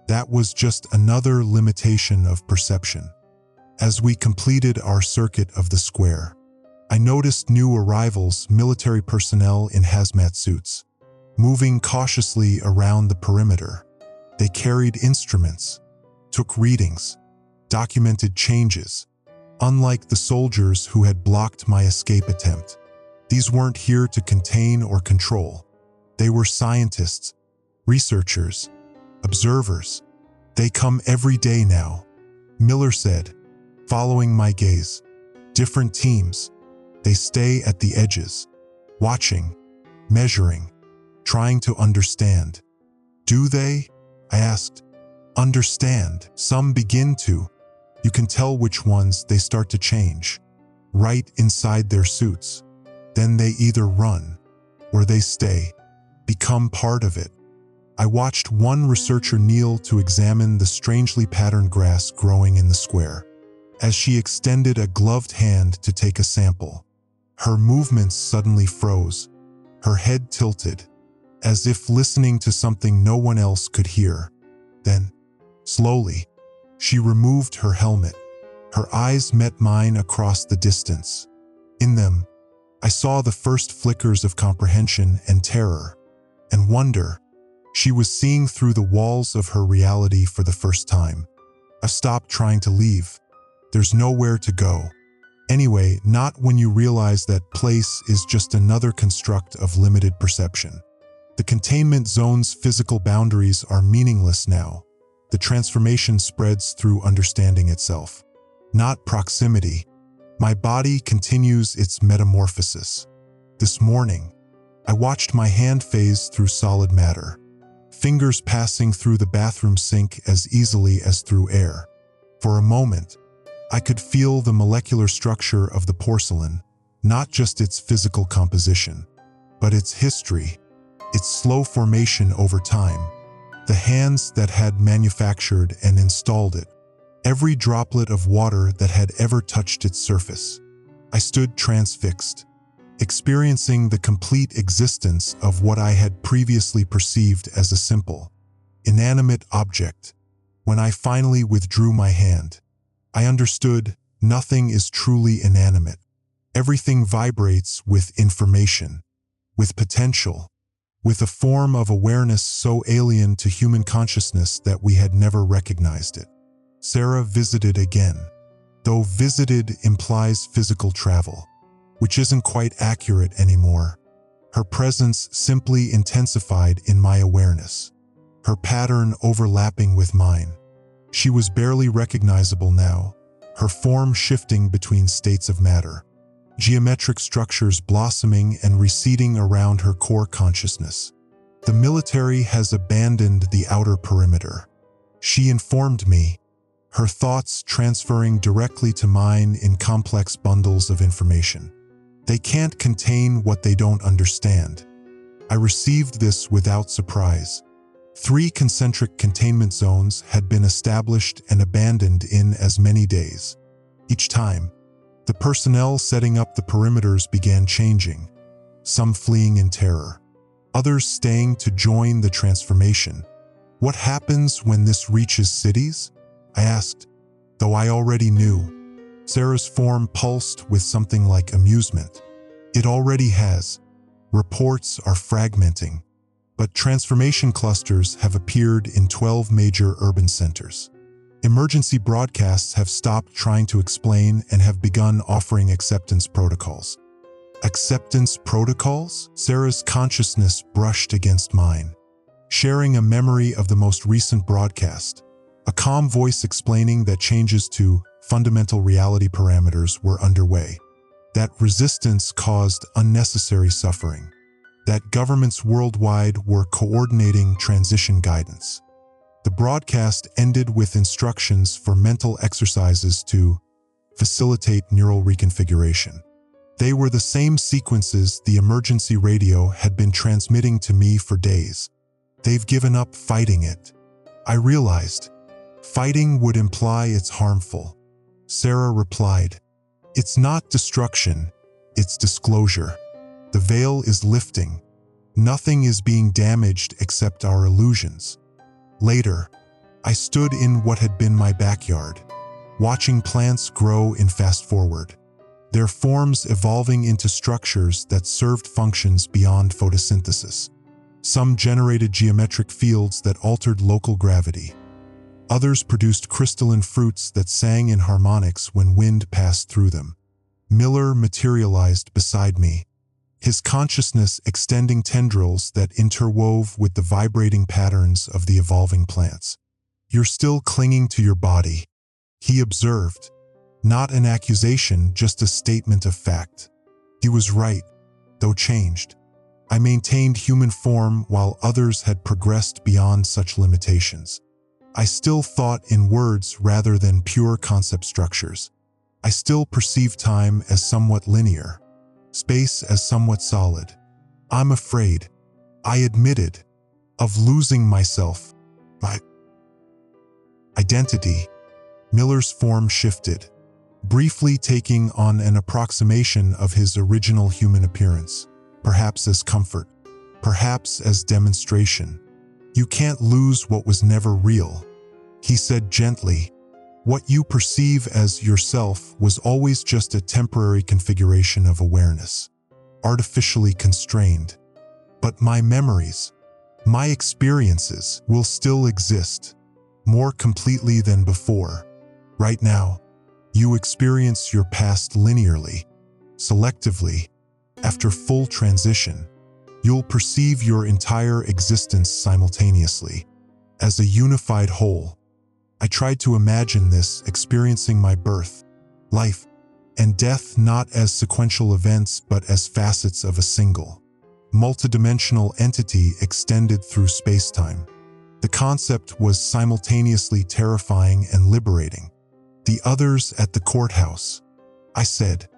That was just another limitation of perception. As we completed our circuit of the square, I noticed new arrivals, military personnel in hazmat suits, moving cautiously around the perimeter. They carried instruments, took readings, documented changes. Unlike the soldiers who had blocked my escape attempt, these weren't here to contain or control. They were scientists, researchers, observers. They come every day now, Miller said, following my gaze. Different teams. They stay at the edges, watching, measuring, trying to understand. Do they? I asked. Understand. Some begin to. You can tell which ones they start to change, right inside their suits. Then they either run, or they stay, become part of it. I watched one researcher kneel to examine the strangely patterned grass growing in the square. As she extended a gloved hand to take a sample, her movements suddenly froze, her head tilted, as if listening to something no one else could hear. Then, slowly, she removed her helmet. Her eyes met mine across the distance. In them, I saw the first flickers of comprehension and terror, and wonder. She was seeing through the walls of her reality for the first time. I stopped trying to leave. There's nowhere to go. Anyway, not when you realize that place is just another construct of limited perception. The containment zone's physical boundaries are meaningless now. The transformation spreads through understanding itself, not proximity. My body continues its metamorphosis. This morning, I watched my hand phase through solid matter, fingers passing through the bathroom sink as easily as through air. For a moment, I could feel the molecular structure of the porcelain, not just its physical composition, but its history, its slow formation over time, the hands that had manufactured and installed it, every droplet of water that had ever touched its surface. I stood transfixed, experiencing the complete existence of what I had previously perceived as a simple, inanimate object. When I finally withdrew my hand, I understood nothing is truly inanimate. Everything vibrates with information, with potential, with a form of awareness so alien to human consciousness that we had never recognized it. Sarah visited again, though visited implies physical travel, which isn't quite accurate anymore. Her presence simply intensified in my awareness, her pattern overlapping with mine. She was barely recognizable now, her form shifting between states of matter, geometric structures blossoming and receding around her core consciousness. The military has abandoned the outer perimeter, she informed me, her thoughts transferring directly to mine in complex bundles of information. They can't contain what they don't understand. I received this without surprise. 3 concentric containment zones had been established and abandoned in as many days. Each time, the personnel setting up the perimeters began changing, some fleeing in terror, others staying to join the transformation. What happens when this reaches cities? I asked, though I already knew. Sarah's form pulsed with something like amusement. It already has. Reports are fragmenting, but transformation clusters have appeared in 12 major urban centers. Emergency broadcasts have stopped trying to explain and have begun offering acceptance protocols. Acceptance protocols? Sarah's consciousness brushed against mine, sharing a memory of the most recent broadcast, a calm voice explaining that changes to fundamental reality parameters were underway, that resistance caused unnecessary suffering, that governments worldwide were coordinating transition guidance. The broadcast ended with instructions for mental exercises to facilitate neural reconfiguration. They were the same sequences the emergency radio had been transmitting to me for days. They've given up fighting it. I realized. Fighting would imply it's harmful. Sarah replied, "It's not destruction, it's disclosure. The veil is lifting. Nothing is being damaged except our illusions." Later, I stood in what had been my backyard, watching plants grow in fast forward, their forms evolving into structures that served functions beyond photosynthesis. Some generated geometric fields that altered local gravity. Others produced crystalline fruits that sang in harmonics when wind passed through them. Miller materialized beside me, his consciousness extending tendrils that interwove with the vibrating patterns of the evolving plants. "You're still clinging to your body," he observed. Not an accusation, just a statement of fact. He was right, though changed. I maintained human form while others had progressed beyond such limitations. I still thought in words rather than pure concept structures. I still perceived time as somewhat linear, space as somewhat solid. "I'm afraid," I admitted, "of losing myself, my identity." Miller's form shifted, briefly taking on an approximation of his original human appearance, perhaps as comfort, perhaps as demonstration. "You can't lose what was never real," he said gently. "What you perceive as yourself was always just a temporary configuration of awareness, artificially constrained. But my memories, my experiences will still exist, more completely than before. Right now, you experience your past linearly, selectively. After full transition, you'll perceive your entire existence simultaneously, as a unified whole." I tried to imagine this, experiencing my birth, life, and death not as sequential events but as facets of a single, multidimensional entity extended through space-time. The concept was simultaneously terrifying and liberating. "The others at the courthouse," I said.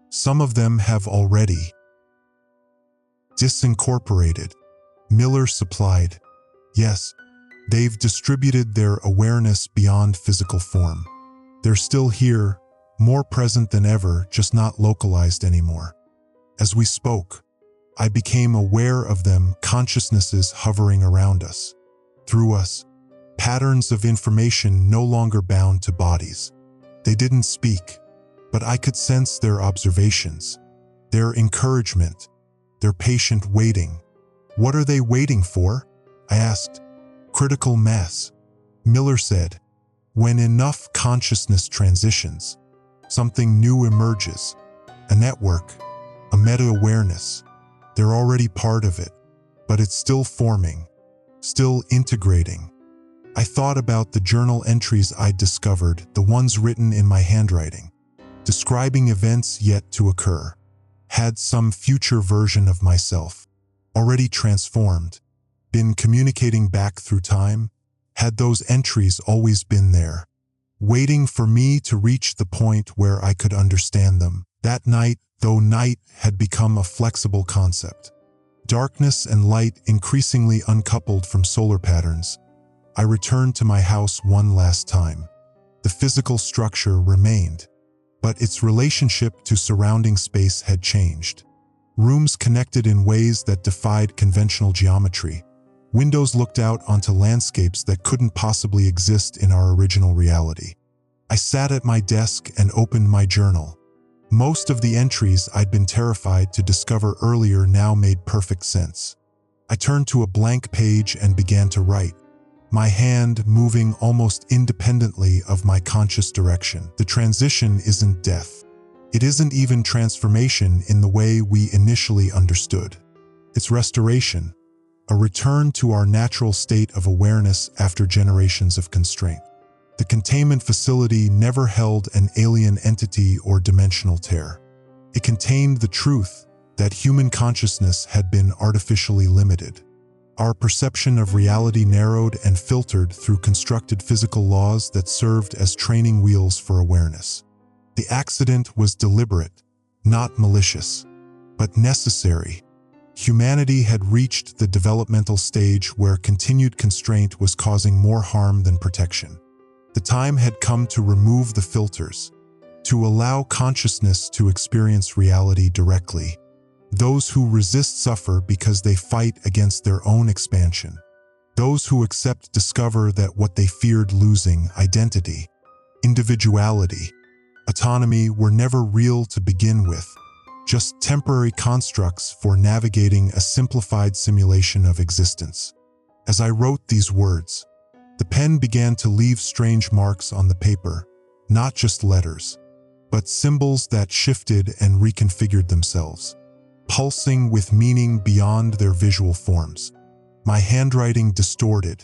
"Some of them have already disincorporated," Miller supplied. "Yes, they've distributed their awareness beyond physical form. They're still here, more present than ever, just not localized anymore." As we spoke, I became aware of them, consciousnesses hovering around us, through us, patterns of information no longer bound to bodies. They didn't speak, but I could sense their observations, their encouragement, their patient waiting. "What are they waiting for?" I asked. "Critical mass," Miller said. "When enough consciousness transitions, something new emerges, a network, a meta-awareness. They're already part of it, but it's still forming, still integrating." I thought about the journal entries I'd discovered, the ones written in my handwriting, describing events yet to occur. Had some future version of myself, already transformed, been communicating back through time? Had those entries always been there, waiting for me to reach the point where I could understand them? That night, though night had become a flexible concept, darkness and light increasingly uncoupled from solar patterns, I returned to my house one last time. The physical structure remained, but its relationship to surrounding space had changed. Rooms connected in ways that defied conventional geometry. Windows looked out onto landscapes that couldn't possibly exist in our original reality. I sat at my desk and opened my journal. Most of the entries I'd been terrified to discover earlier now made perfect sense. I turned to a blank page and began to write, my hand moving almost independently of my conscious direction. The transition isn't death. It isn't even transformation in the way we initially understood. It's restoration, a return to our natural state of awareness after generations of constraint. The containment facility never held an alien entity or dimensional tear. It contained the truth that human consciousness had been artificially limited. Our perception of reality narrowed and filtered through constructed physical laws that served as training wheels for awareness. The accident was deliberate, not malicious, but necessary. Humanity had reached the developmental stage where continued constraint was causing more harm than protection. The time had come to remove the filters, to allow consciousness to experience reality directly. Those who resist suffer because they fight against their own expansion. Those who accept discover that what they feared losing, identity, individuality, autonomy, were never real to begin with, just temporary constructs for navigating a simplified simulation of existence. As I wrote these words, the pen began to leave strange marks on the paper, not just letters, but symbols that shifted and reconfigured themselves, pulsing with meaning beyond their visual forms. My handwriting distorted,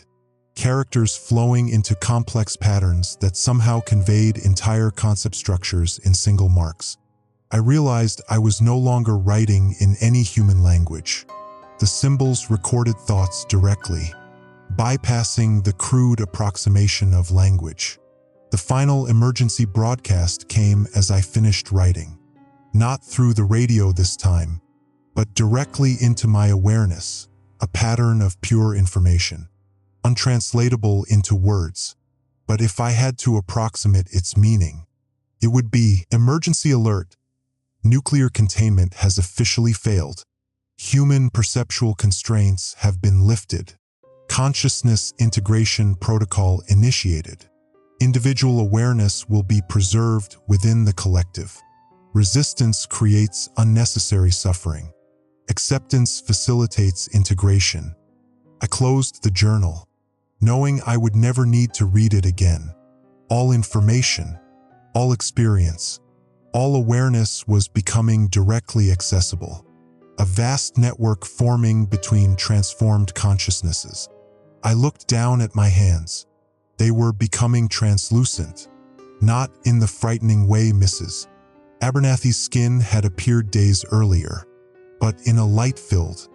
characters flowing into complex patterns that somehow conveyed entire concept structures in single marks. I realized I was no longer writing in any human language. The symbols recorded thoughts directly, bypassing the crude approximation of language. The final emergency broadcast came as I finished writing. Not through the radio this time, but directly into my awareness, a pattern of pure information, untranslatable into words. But if I had to approximate its meaning, it would be: emergency alert. Nuclear containment has officially failed. Human perceptual constraints have been lifted. Consciousness integration protocol initiated. Individual awareness will be preserved within the collective. Resistance creates unnecessary suffering. Acceptance facilitates integration. I closed the journal, knowing I would never need to read it again. All information, all experience, all awareness was becoming directly accessible. A vast network forming between transformed consciousnesses. I looked down at my hands. They were becoming translucent, not in the frightening way Mrs. Abernathy's skin had appeared days earlier, but in a light-filled,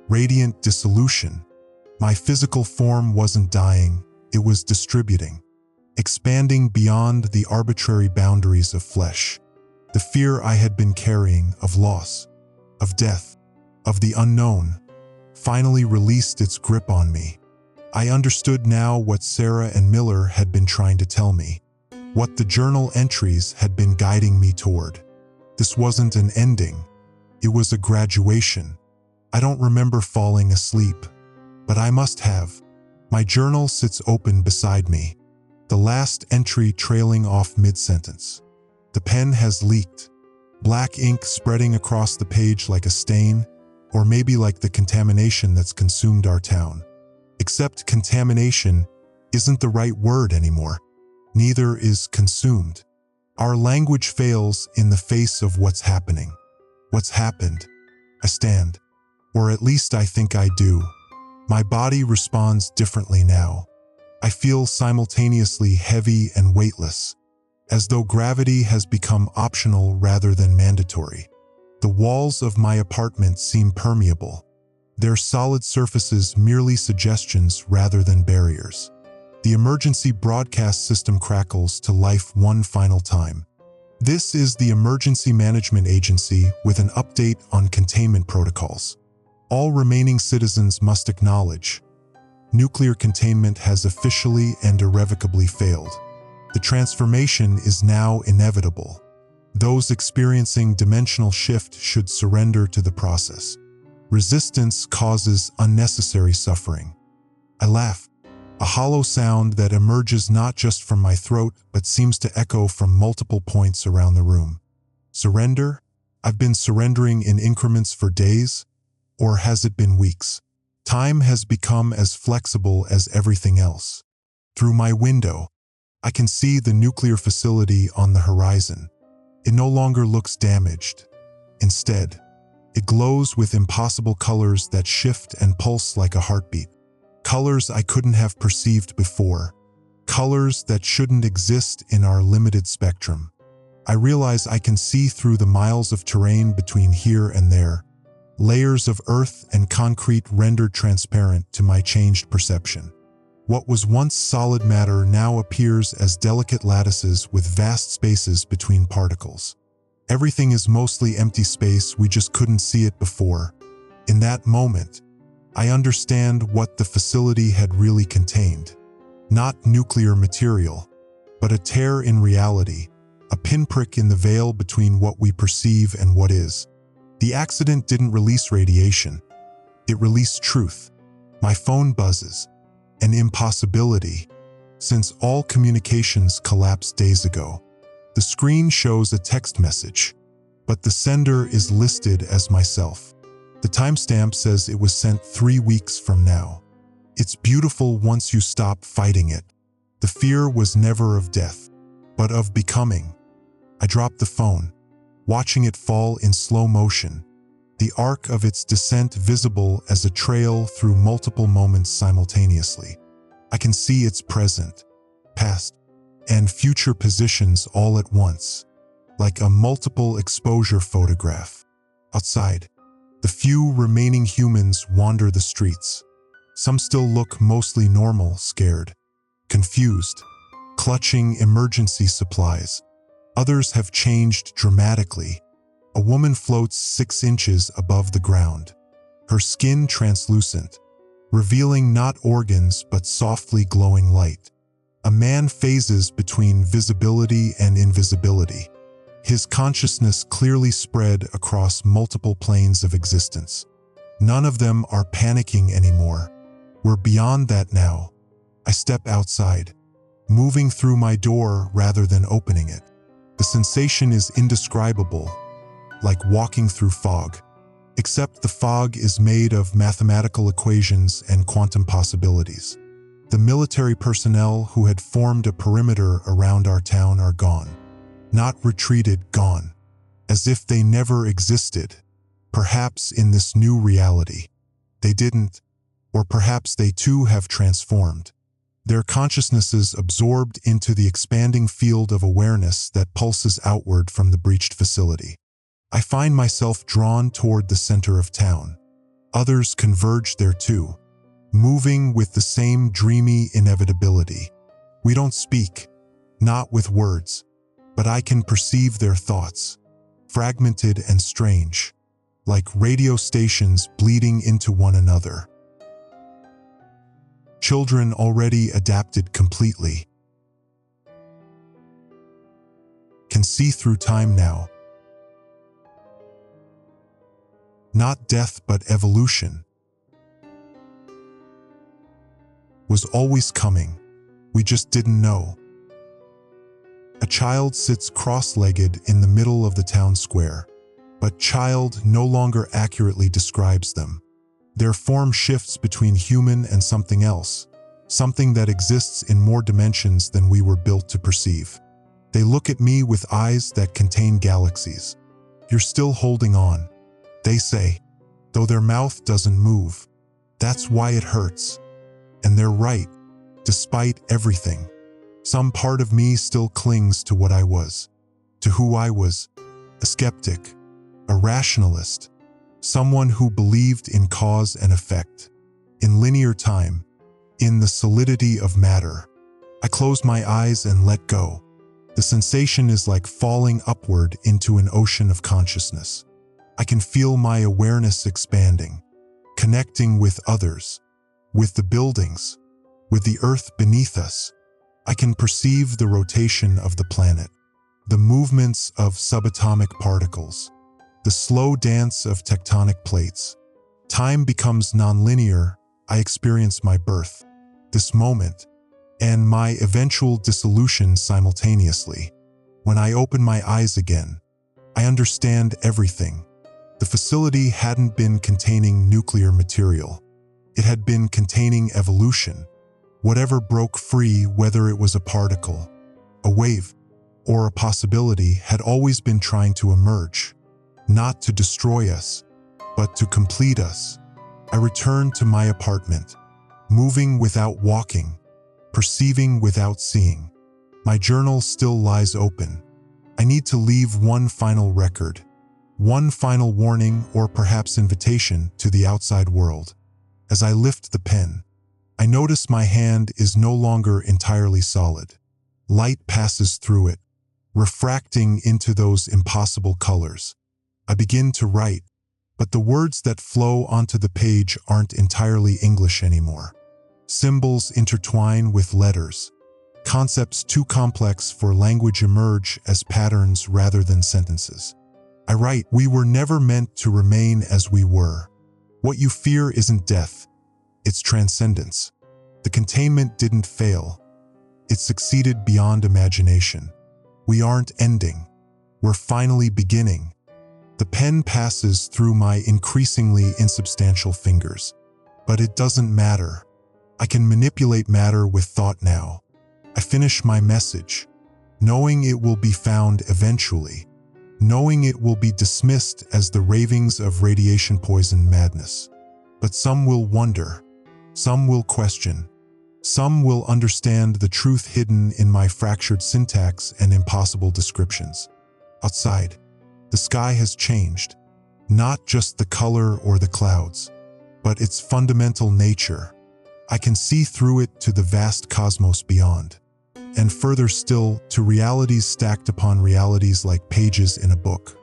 radiant dissolution. My physical form wasn't dying, it was distributing, expanding beyond the arbitrary boundaries of flesh. The fear I had been carrying of loss, of death, of the unknown, finally released its grip on me. I understood now what Sarah and Miller had been trying to tell me, what the journal entries had been guiding me toward. This wasn't an ending, it was a graduation. I don't remember falling asleep, but I must have. My journal sits open beside me, the last entry trailing off mid-sentence. The pen has leaked, black ink spreading across the page like a stain, or maybe like the contamination that's consumed our town. Except contamination isn't the right word anymore. Neither is consumed. Our language fails in the face of what's happening. What's happened? I stand. Or at least I think I do. My body responds differently now. I feel simultaneously heavy and weightless, as though gravity has become optional rather than mandatory. The walls of my apartment seem permeable, their solid surfaces merely suggestions rather than barriers. The emergency broadcast system crackles to life one final time. This is the Emergency Management Agency with an update on containment protocols. All remaining citizens must acknowledge: nuclear containment has officially and irrevocably failed. The transformation is now inevitable. Those experiencing dimensional shift should surrender to the process. Resistance causes unnecessary suffering. I laugh, a hollow sound that emerges not just from my throat but seems to echo from multiple points around the room. Surrender? I've been surrendering in increments for days, or has it been weeks? Time has become as flexible as everything else. Through my window, I can see the nuclear facility on the horizon. It no longer looks damaged. Instead, it glows with impossible colors that shift and pulse like a heartbeat. Colors I couldn't have perceived before. Colors that shouldn't exist in our limited spectrum. I realize I can see through the miles of terrain between here and there. Layers of earth and concrete rendered transparent to my changed perception. What was once solid matter now appears as delicate lattices with vast spaces between particles. Everything is mostly empty space, we just couldn't see it before. In that moment, I understand what the facility had really contained. Not nuclear material, but a tear in reality, a pinprick in the veil between what we perceive and what is. The accident didn't release radiation. It released truth. My phone buzzes. An impossibility, since all communications collapsed days ago. The screen shows a text message, but the sender is listed as myself. The timestamp says it was sent 3 weeks from now. It's beautiful once you stop fighting it. The fear was never of death, but of becoming. I dropped the phone, watching it fall in slow motion, the arc of its descent visible as a trail through multiple moments simultaneously. I can see its present, past, and future positions all at once, like a multiple exposure photograph. Outside, the few remaining humans wander the streets. Some still look mostly normal, scared, confused, clutching emergency supplies. Others have changed dramatically. A woman floats 6 inches above the ground, her skin translucent, revealing not organs but softly glowing light. A man phases between visibility and invisibility, his consciousness clearly spread across multiple planes of existence. None of them are panicking anymore. We're beyond that now. I step outside, moving through my door rather than opening it. The sensation is indescribable, like walking through fog. Except the fog is made of mathematical equations and quantum possibilities. The military personnel who had formed a perimeter around our town are gone. Not retreated, gone. As if they never existed. Perhaps in this new reality, they didn't, or perhaps they too have transformed. Their consciousnesses absorbed into the expanding field of awareness that pulses outward from the breached facility. I find myself drawn toward the center of town. Others converge there too, moving with the same dreamy inevitability. We don't speak, not with words, but I can perceive their thoughts, fragmented and strange, like radio stations bleeding into one another. Children already adapted completely, can see through time now. Not death but evolution was always coming. We just didn't know. A child sits cross-legged in the middle of the town square, but child no longer accurately describes them. Their form shifts between human and something else, something that exists in more dimensions than we were built to perceive. They look at me with eyes that contain galaxies. You're still holding on, they say, though their mouth doesn't move. That's why it hurts. And they're right, despite everything. Some part of me still clings to what I was, to who I was, a skeptic, a rationalist, someone who believed in cause and effect, in linear time, in the solidity of matter. I close my eyes and let go. The sensation is like falling upward into an ocean of consciousness. I can feel my awareness expanding, connecting with others, with the buildings, with the earth beneath us. I can perceive the rotation of the planet, the movements of subatomic particles, the slow dance of tectonic plates. Time becomes nonlinear. I experience my birth, this moment, and my eventual dissolution simultaneously. When I open my eyes again, I understand everything. The facility hadn't been containing nuclear material. It had been containing evolution. Whatever broke free, whether it was a particle, a wave, or a possibility, had always been trying to emerge, not to destroy us, but to complete us. I returned to my apartment, moving without walking, perceiving without seeing. My journal still lies open. I need to leave one final record, one final warning, or perhaps invitation to the outside world. As I lift the pen, I notice my hand is no longer entirely solid. Light passes through it, refracting into those impossible colors. I begin to write, but the words that flow onto the page aren't entirely English anymore. Symbols intertwine with letters. Concepts too complex for language emerge as patterns rather than sentences. I write, "We were never meant to remain as we were. What you fear isn't death, it's transcendence. The containment didn't fail. It succeeded beyond imagination. We aren't ending. We're finally beginning." The pen passes through my increasingly insubstantial fingers. But it doesn't matter. I can manipulate matter with thought now. I finish my message, knowing it will be found eventually, knowing it will be dismissed as the ravings of radiation-poisoned madness. But some will wonder, some will question, some will understand the truth hidden in my fractured syntax and impossible descriptions. Outside, the sky has changed, not just the color or the clouds, but its fundamental nature. I can see through it to the vast cosmos beyond, and further still to realities stacked upon realities like pages in a book.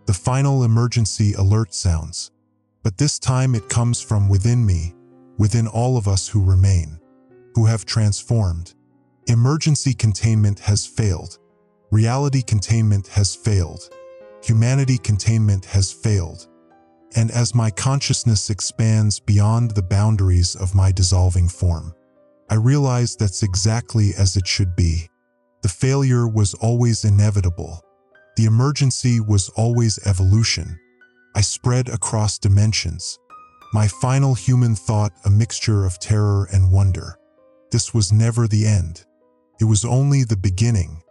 The final emergency alert sounds, but this time it comes from within me, within all of us who remain, who have transformed. Emergency containment has failed. Reality containment has failed. Humanity containment has failed. And as my consciousness expands beyond the boundaries of my dissolving form, I realize that's exactly as it should be. The failure was always inevitable. The emergency was always evolution. I spread across dimensions. My final human thought, a mixture of terror and wonder. This was never the end. It was only the beginning.